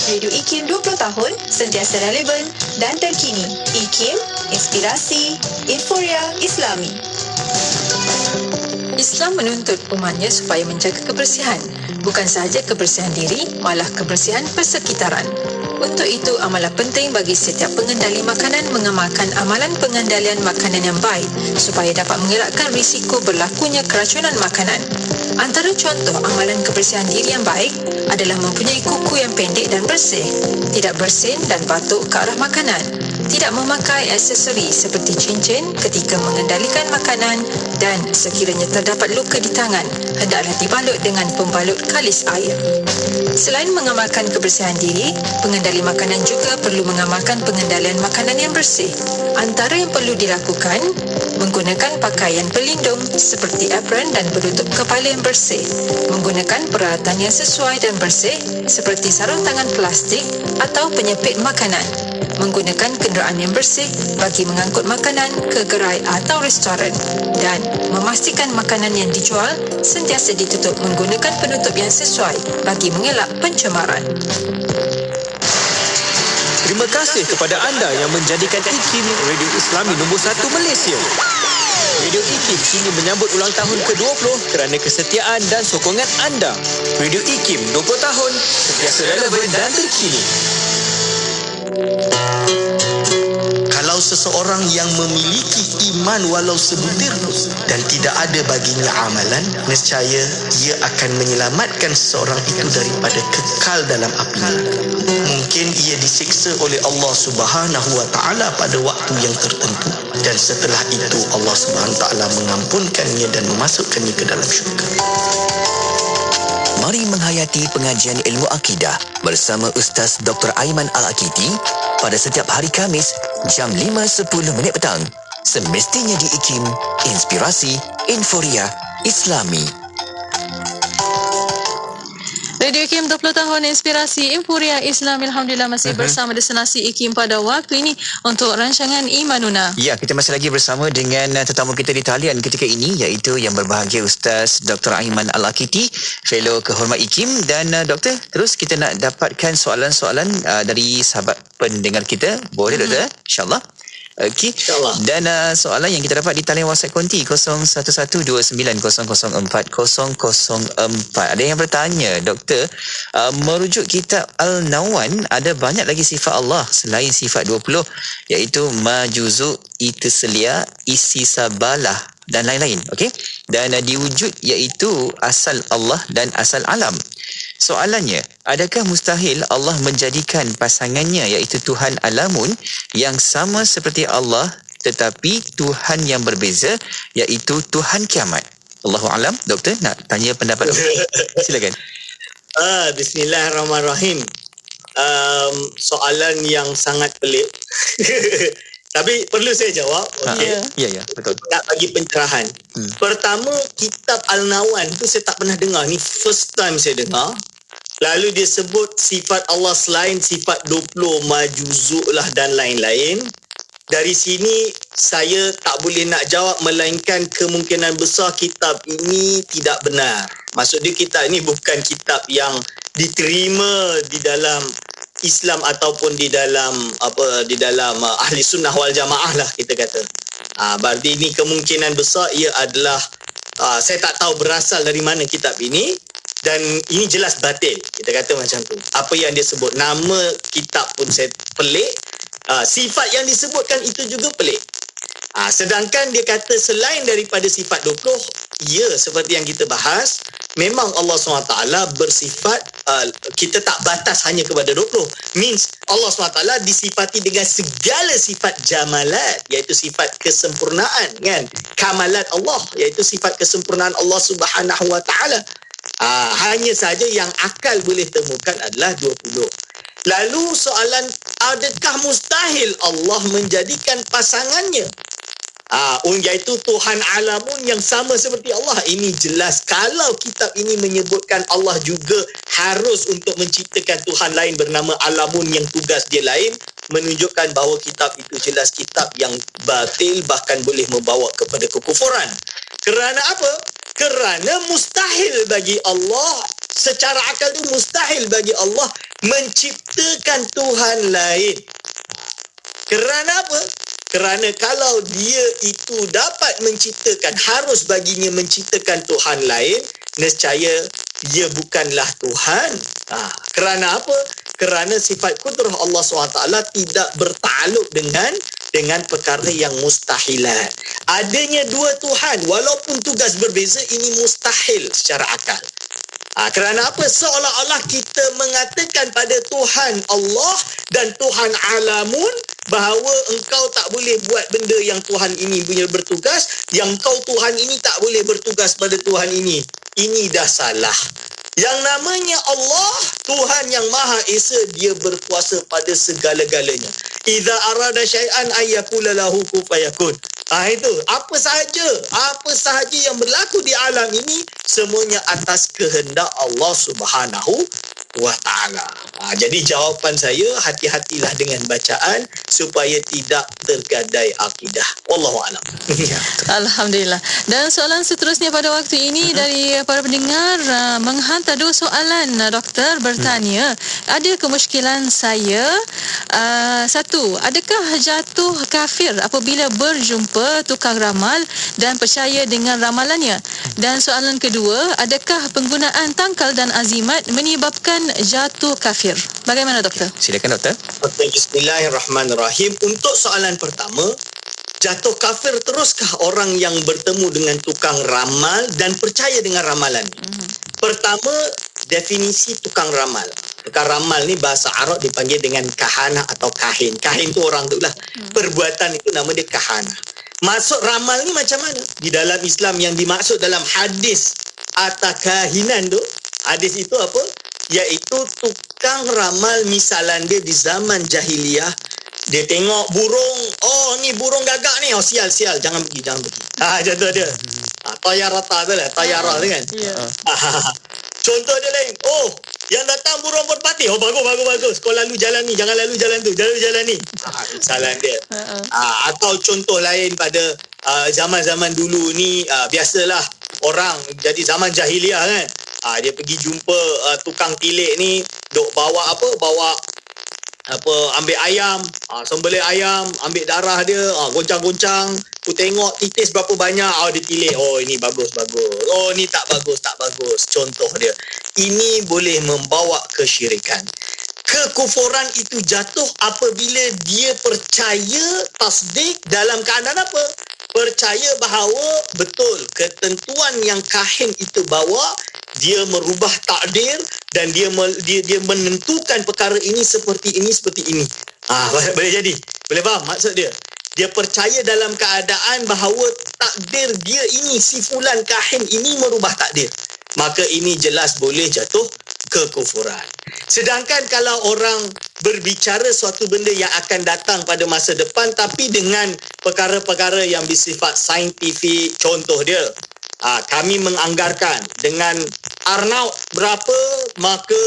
Radio IKIM 20 tahun, sentiasa relevan dan terkini. IKIM, inspirasi, inforia Islami.
Islam menuntut umatnya supaya menjaga kebersihan. Bukan sahaja kebersihan diri, malah kebersihan persekitaran. Untuk itu, amalan penting bagi setiap pengendali makanan mengamalkan amalan pengendalian makanan yang baik supaya dapat mengelakkan risiko berlakunya keracunan makanan. Antara contoh amalan kebersihan diri yang baik adalah mempunyai kuku yang pendek dan bersih, tidak bersin dan batuk ke arah makanan, tidak memakai aksesori seperti cincin ketika mengendalikan makanan dan sekiranya terdapat luka di tangan, hendaklah dibalut dengan pembalut kalis air. Selain mengamalkan kebersihan diri, pengendali makanan juga perlu mengamalkan pengendalian makanan yang bersih. Antara yang perlu dilakukan, menggunakan pakaian pelindung seperti apron dan penutup kepala yang bersih, menggunakan peralatan yang sesuai dan bersih seperti sarung tangan plastik atau penyepit makanan, menggunakan kenderaan yang bersih bagi mengangkut makanan ke gerai atau restoran dan memastikan makanan yang dijual sentiasa ditutup menggunakan penutup yang sesuai bagi mengelak pencemaran.
Terima kasih kepada anda yang menjadikan IKIM Radio Islami nombor 1 Malaysia. Radio IKIM kini menyambut ulang tahun ke-20 kerana kesetiaan dan sokongan anda. Radio IKIM 20 tahun, sentiasa relevan dan terkini.
Kalau seseorang yang memiliki iman walau sebutir dan tidak ada baginya amalan, nescaya ia akan menyelamatkan seseorang itu daripada kekal dalam api neraka. Mungkin ia disiksa oleh Allah Subhanahu wa taala pada waktu yang tertentu dan setelah itu Allah Subhanahu wa taala mengampunkannya dan memasukkannya ke dalam syurga.
Mari menghayati pengajian ilmu akidah bersama Ustaz Dr. Aiman Al-Akiti pada setiap hari Khamis jam 5.10 petang. Semestinya di IKIM, Inspirasi Inforia Islami.
Radio IKIM 20 tahun Inspirasi Inforia Islam. Alhamdulillah masih bersama destinasi IKIM pada waktu ini untuk rancangan Imanuna.
Ya, kita masih lagi bersama dengan tetamu kita di talian ketika ini, iaitu yang berbahagia Ustaz Dr. Aiman Al-Akiti, Fellow Kehormat IKIM. Dan Doktor, terus kita nak dapatkan soalan-soalan dari sahabat pendengar kita. Boleh Doktor? InsyaAllah. Okey. Dan soalan yang kita dapat di talian WhatsApp konti 0112900404. Ada yang bertanya, Doktor, merujuk kitab Al-Nawan, ada banyak lagi sifat Allah selain sifat 20, iaitu majuzu, itislia, isisabalah dan lain-lain. Okey. Dan diwujud iaitu asal Allah dan asal alam. Soalannya, adakah mustahil Allah menjadikan pasangannya iaitu Tuhan Alamun yang sama seperti Allah tetapi Tuhan yang berbeza iaitu Tuhan Kiamat? Allahu alam. Doktor nak tanya pendapat Doktor. Silakan.
Bismillahirrahmanirrahim. Soalan yang sangat pelik. Tapi perlu saya jawab. Okey.
Ya, betul.
Nak bagi pencerahan. Pertama, kitab Al-Nawan tu saya tak pernah dengar. Ni first time saya dengar. Lalu dia sebut sifat Allah selain sifat 20, majuzuk lah dan lain-lain. Dari sini saya tak boleh nak jawab melainkan kemungkinan besar kitab ini tidak benar. Maksud dia kitab ini bukan kitab yang diterima di dalam Islam ataupun di dalam ahli sunnah wal jamaah lah kita kata. Berarti ini kemungkinan besar ia adalah saya tak tahu berasal dari mana kitab ini. Dan ini jelas batil. Kita kata macam tu. Apa yang dia sebut. Nama kitab pun saya pelik. Sifat yang disebutkan itu juga pelik. Sedangkan dia kata selain daripada sifat 20, ya seperti yang kita bahas, memang Allah SWT bersifat, kita tak batas hanya kepada 20. Means Allah SWT disifati dengan segala sifat jamalat, iaitu sifat kesempurnaan, kan? Kamalat Allah, iaitu sifat kesempurnaan Allah Subhanahu Wa Taala. Hanya saja yang akal boleh temukan adalah 20. Lalu soalan, adakah mustahil Allah menjadikan pasangannya Iaitu Tuhan alamun yang sama seperti Allah. Ini jelas kalau kitab ini menyebutkan Allah juga harus untuk menciptakan Tuhan lain bernama alamun yang tugas dia lain, menunjukkan bahawa kitab itu jelas kitab yang batil, bahkan boleh membawa kepada kekufuran. Kerana apa? Kerana mustahil bagi Allah, secara akal itu mustahil bagi Allah menciptakan Tuhan lain. Kerana apa? Kerana kalau dia itu dapat menciptakan, harus baginya menciptakan Tuhan lain, nescaya dia bukanlah Tuhan. Kerana apa? Kerana sifat kudrah Allah SWT tidak bertakluk dengan perkara yang mustahilat. Adanya dua Tuhan, walaupun tugas berbeza, ini mustahil secara akal. Kerana apa? Seolah-olah kita mengatakan pada Tuhan Allah dan Tuhan alamun bahawa engkau tak boleh buat benda yang Tuhan ini punya bertugas, yang kau Tuhan ini tak boleh bertugas pada Tuhan ini. Ini dah salah. Yang namanya Allah, Tuhan yang Maha Esa, dia berkuasa pada segala-galanya. Idza arada syai'an ayyakula lahu kun fayakun. Itu apa sahaja yang berlaku di alam ini semuanya atas kehendak Allah Subhanahu wa ta'ala. Jadi jawapan saya, hati-hatilah dengan bacaan supaya tidak tergadai akidah. Wallahu a'lam.
Alhamdulillah. Dan soalan seterusnya pada waktu ini dari para pendengar menghantar dua soalan. Doktor bertanya, ada kemusykilan saya. Satu, adakah jatuh kafir apabila berjumpa tukang ramal dan percaya dengan ramalannya? Dan soalan kedua, adakah penggunaan tangkal dan azimat menyebabkan jatuh kafir? Bagaimana doktor?
Silakan doktor.
Okay, bismillahirrahmanirrahim. Untuk soalan pertama, jatuh kafir teruskah orang yang bertemu dengan tukang ramal dan percaya dengan ramalan? Pertama, definisi tukang ramal. Tukang ramal ni bahasa Arab dipanggil dengan kahana atau kahin. Kahin tu orang tu lah. Perbuatan itu nama dia kahana. Maksud ramal ni macam mana? Di dalam Islam yang dimaksud dalam hadis atau kahinan tu, hadis itu apa? Iaitu tukang ramal misalan dia di zaman jahiliyah. Dia tengok burung, ni burung gagak ni, sial, jangan pergi. Contoh dia. Tayarata tu lah, tayara tu kan. Contoh dia lain, yang datang burung merpati, bagus. Kau lalu jalan ni, jangan lalu jalan tu, jalan ni. Misalan dia. Atau contoh lain pada zaman-zaman dulu ni, biasalah orang jadi zaman jahiliah kan. Dia pergi jumpa tukang tilik ni, duk bawa ambil ayam, sembelih ayam, ambil darah dia, goncang-goncang, tu tengok titis berapa banyak, dia tilik, ini bagus, ni tak bagus. Contoh dia, ini boleh membawa kesyirikan. Kekufuran itu jatuh apabila dia percaya, tasdik dalam keadaan apa? Percaya bahawa betul ketentuan yang kahin itu bawa, dia merubah takdir dan dia menentukan perkara ini seperti ini. Boleh jadi. Boleh faham maksud dia? Dia percaya dalam keadaan bahawa takdir dia ini, si fulan kahin ini merubah takdir. Maka ini jelas boleh jatuh kekufuran. Sedangkan kalau orang berbicara suatu benda yang akan datang pada masa depan tapi dengan perkara-perkara yang bersifat saintifik, contoh dia, kami menganggarkan dengan Arnaud berapa, maka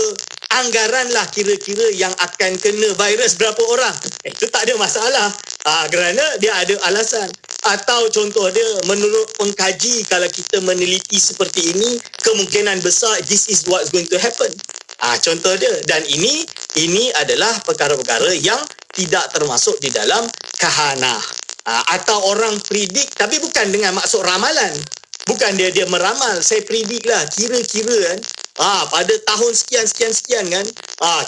anggaranlah kira-kira yang akan kena virus berapa orang. Itu tak ada masalah. Kerana dia ada alasan. Atau contoh dia, menurut pengkaji, kalau kita meneliti seperti ini, kemungkinan besar this is what's going to happen. Contoh dia. Dan ini adalah perkara-perkara yang tidak termasuk di dalam kahanah. Atau orang predik, tapi bukan dengan maksud ramalan. Bukan dia meramal, saya predik lah, kira-kira kan. Pada tahun sekian kan,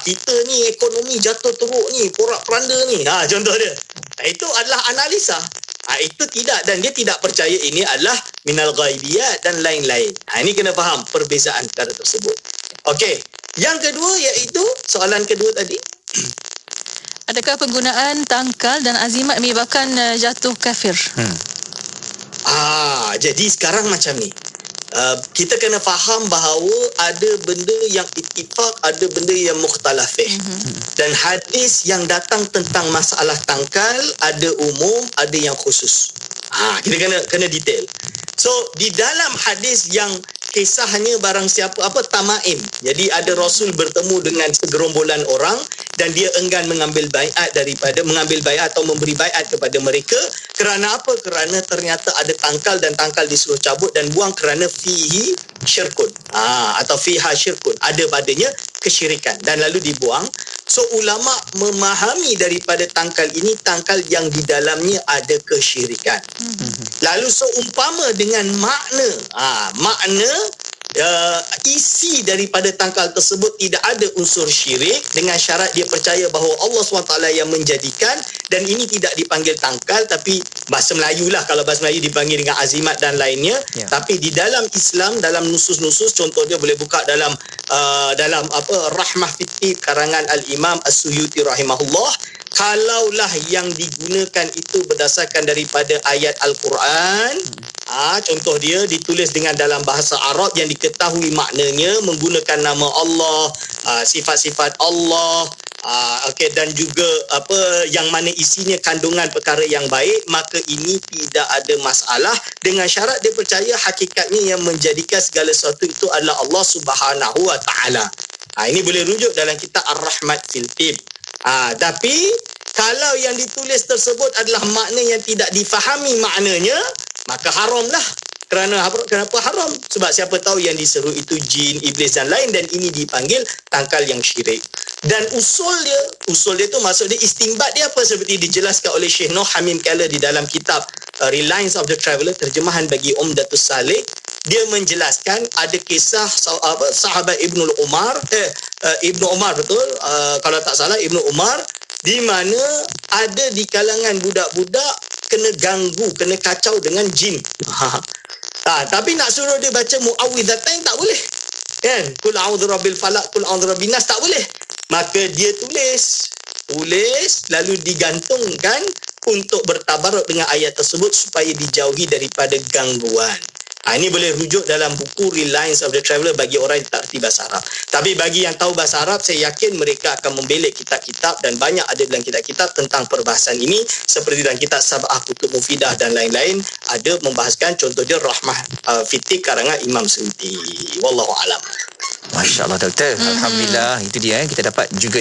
kita ni ekonomi jatuh teruk ni, porak-peranda ni. Contoh dia. Itu adalah analisa. Itu tidak, dan dia tidak percaya ini adalah minal ghaibiyat dan lain-lain. Ini kena faham perbezaan perkara tersebut. Okey. Yang kedua iaitu soalan kedua tadi.
Adakah penggunaan tangkal dan azimat menyebabkan jatuh kafir?
Jadi sekarang macam ni. Kita kena faham bahawa ada benda yang ittifaq, ada benda yang mukhtalafih. Dan hadis yang datang tentang masalah tangkal ada umum, ada yang khusus. Kita kena detail. So di dalam hadis yang kisahnya barang siapa tamaim. Jadi ada Rasul bertemu dengan segerombolan orang dan dia enggan mengambil baiat atau memberi baiat kepada mereka. Kerana apa? Kerana ternyata ada tangkal dan tangkal disuruh cabut dan buang kerana fihi syirkun. Atau fiha syirkun. Ada padanya kesyirikan dan lalu dibuang. So ulama memahami daripada tangkal ini tangkal yang di dalamnya ada kesyirikan. Lalu seumpama dengan makna isi daripada tangkal tersebut tidak ada unsur syirik dengan syarat dia percaya bahawa Allah SWT yang menjadikan dan ini tidak dipanggil tangkal tapi bahasa Melayu lah, kalau bahasa Melayu dipanggil dengan azimat dan lainnya. Tapi di dalam Islam, dalam nusus-nusus, contoh dia boleh buka dalam Rahmah Fitib karangan Al-Imam As-Suyuti rahimahullah. Kalaulah yang digunakan itu berdasarkan daripada ayat Al-Quran, contoh dia ditulis dengan dalam bahasa Arab yang diketahui maknanya, menggunakan nama Allah, sifat-sifat Allah, dan juga yang mana isinya kandungan perkara yang baik, maka ini tidak ada masalah dengan syarat dia percaya hakikatnya yang menjadikan segala sesuatu itu adalah Allah Subhanahu wa taala. Ini boleh rujuk dalam kitab Ar-Rahmat fil Tib. Tapi kalau yang ditulis tersebut adalah makna yang tidak difahami maknanya, maka haramlah. Kenapa haram? Sebab siapa tahu yang diseru itu jin, iblis dan lain, dan ini dipanggil tangkal yang syirik. Dan usul dia tu maksud dia, istimbat dia apa? Seperti dijelaskan oleh Syekh Noh Hamim Keller di dalam kitab Reliance of the Traveller, terjemahan bagi Umdatus Salik. Dia menjelaskan ada kisah sahabat Ibnu Umar, betul, kalau tak salah Ibnu Umar, di mana ada di kalangan budak-budak kena ganggu, kena kacau dengan jin. Tapi nak suruh dia baca muawwidzatain tak boleh. Kan? Qul a'udzu birabbil falaq, qul a'udzu birabbin nas, tak boleh. Maka dia tulis lalu digantungkan untuk bertabaruk dengan ayat tersebut supaya dijauhi daripada gangguan. Ini boleh rujuk dalam buku Reliance of the Traveller bagi orang yang tak reti bahasa Arab. Tapi bagi yang tahu bahasa Arab, saya yakin mereka akan membelik kitab-kitab dan banyak ada dalam kitab-kitab tentang perbahasan ini, seperti dalam kitab Sab'ah Kutub Mufidah dan lain-lain, ada membahaskan, contoh dia Rahmah Fitib karangan Imam Suyuti. Wallahu alam.
Masya Allah Doktor. Alhamdulillah, itu dia kita dapat juga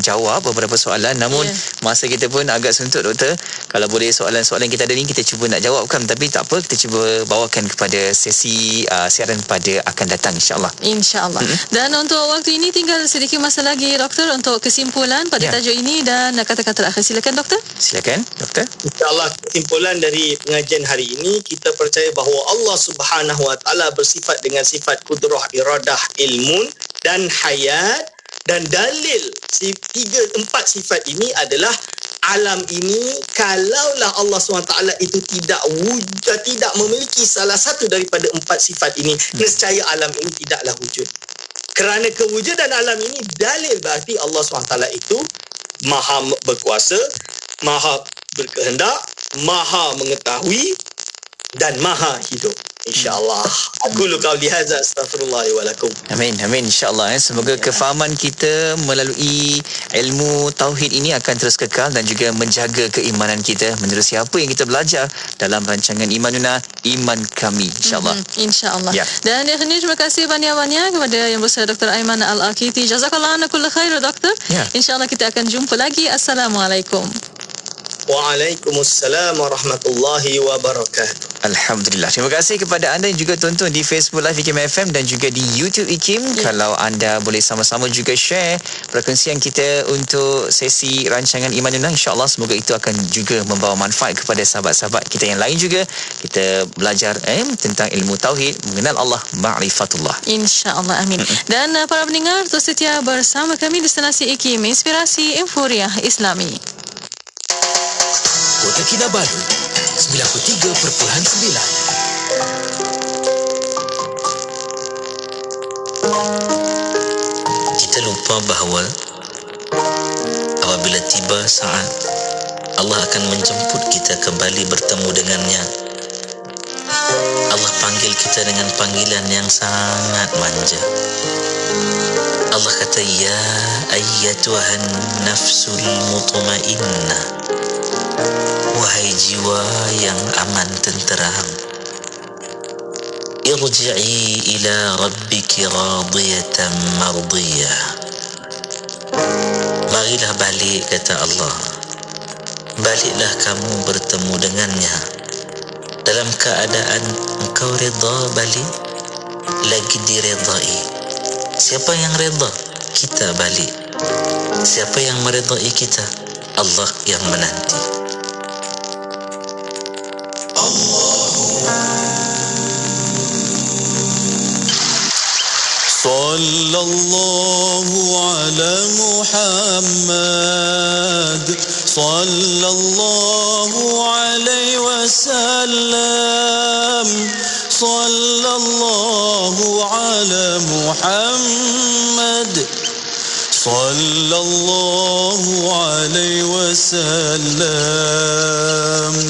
jawab beberapa soalan. Namun masa kita pun agak suntuk Doktor. Kalau boleh soalan-soalan kita ada ni kita cuba nak jawabkan, tapi tak apa, kita cuba bawakan kepada sesi siaran pada akan datang insya-Allah.
InsyaAllah. Dan untuk waktu ini tinggal sedikit masa lagi Doktor untuk kesimpulan pada tajuk ini dan kata-kata akhir. Silakan Doktor.
Silakan Doktor.
InsyaAllah kesimpulan dari pengajian hari ini, kita percaya bahawa Allah Subhanahu wa taala bersifat dengan sifat kudrah, iradah, ilmun dan hayat, dan dalil 3-4 sifat ini adalah alam ini, kalaulah Allah SWT itu tidak memiliki salah satu daripada 4 sifat ini, nescaya alam ini tidaklah wujud. Kerana kewujudan alam ini dalil berarti Allah SWT itu maha berkuasa, maha berkehendak, maha mengetahui dan maha hidup. InsyaAllah. Aku qauli hadza, astaghfirullah wa lakum.
Amin, amin, insyaAllah. Semoga kefahaman kita melalui ilmu tauhid ini akan terus kekal dan juga menjaga keimanan kita menerusi apa yang kita belajar dalam rancangan Imanuna, Iman Kami, insyaAllah.
InsyaAllah. Dan yang ini terima kasih banyak-banyak kepada Yang Besar Dr. Aiman Al-Akiti. Jazakallah ana kulla khair Doktor. InsyaAllah kita akan jumpa lagi. Assalamualaikum.
Waalaikumsalam warahmatullahi wabarakatuh.
Alhamdulillah. Terima kasih kepada anda yang juga tonton di Facebook Live IKIM FM dan juga di YouTube IKIM. Kalau anda boleh sama-sama juga share perkongsian kita untuk sesi rancangan Imanuna, insyaAllah semoga itu akan juga membawa manfaat kepada sahabat-sahabat kita yang lain juga. Kita belajar tentang ilmu tauhid, mengenal Allah, ma'rifatullah.
InsyaAllah, amin. Dan para pendengar, terus setia bersama kami Destinasi IKIM, Inspirasi Euphoria Islami.
Kota Kinabalu 93.9.
Kita lupa bahawa apabila tiba saat Allah akan menjemput kita kembali bertemu dengannya, Allah panggil kita dengan panggilan yang sangat manja. Allah kata, ya ayyatuhan nafsul mutmainnah, Wahai jiwa yang aman tenteram, irji'i ila rabbiki radiyatan mardiyah. Marilah balik, kata Allah. Baliklah kamu bertemu dengannya dalam keadaan engkau reda balik, lagi diredai. Siapa yang reda? Kita balik. Siapa yang meredai kita? Allah yang menanti.
Sallallahu ala Muhammad, sallallahu alaihi wasallam, sallallahu ala Muhammad, sallallahu alaihi wasallam,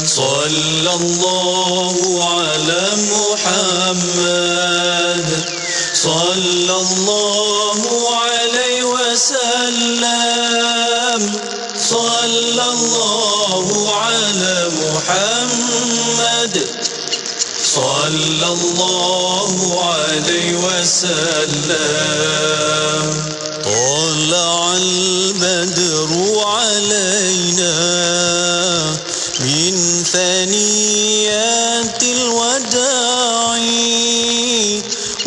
sallallahu ala Muhammad, sallallahu alaihi wasallam, sallallahu ala Muhammad, sallallahu alaihi wasallam. طلع البدر علينا من ثنيات الوداع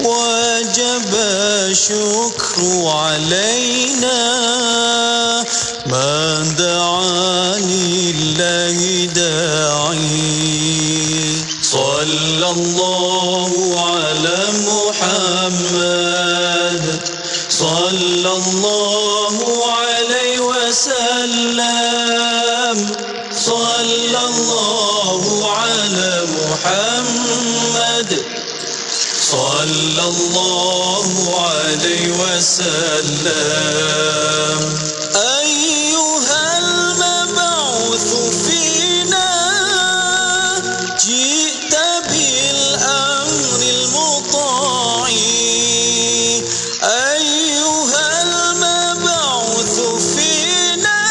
وجب الشكر علينا ما دعا لله داعي. صلى الله على محمد، صلى الله عليه وسلم، صلى الله على محمد، صلى الله عليه وسلم. أيها المبعوث فينا جئت بالأمر المطاع، أيها المبعوث فينا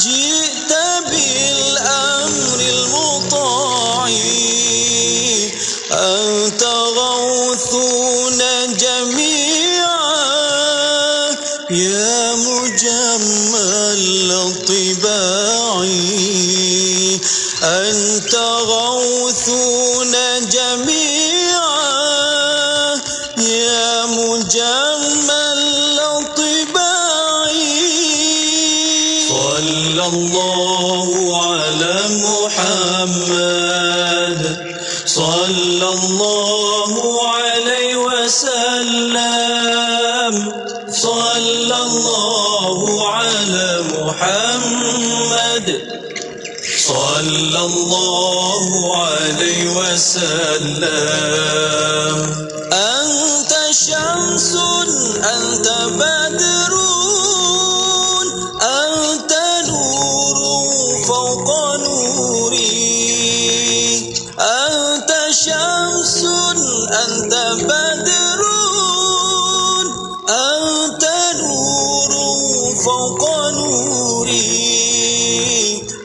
جئت بالأمر المطاع. أنت غوثنا جميعا يا مجمل الطباع. أنت غوثنا جميعا يا مجمل الطباع. صلى الله على محمد، صلى الله عليه وسلم، صلى الله على محمد، صلى الله عليه وسلم. أنت شمس، أنت بدر، أنت نور فوق نوري. أنت شمس، أنت بدر، أنت نور فوق نوري.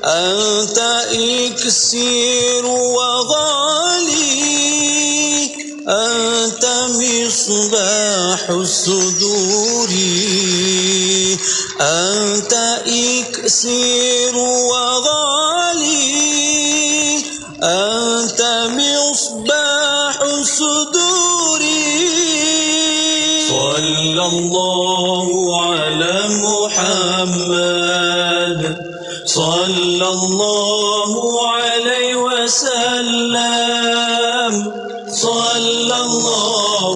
أنت إكسير وغالي، أنت مصباح الصدور. أنت إكسير وغالي، أنت مصباح الصدور. صلى الله على محمد، صلى الله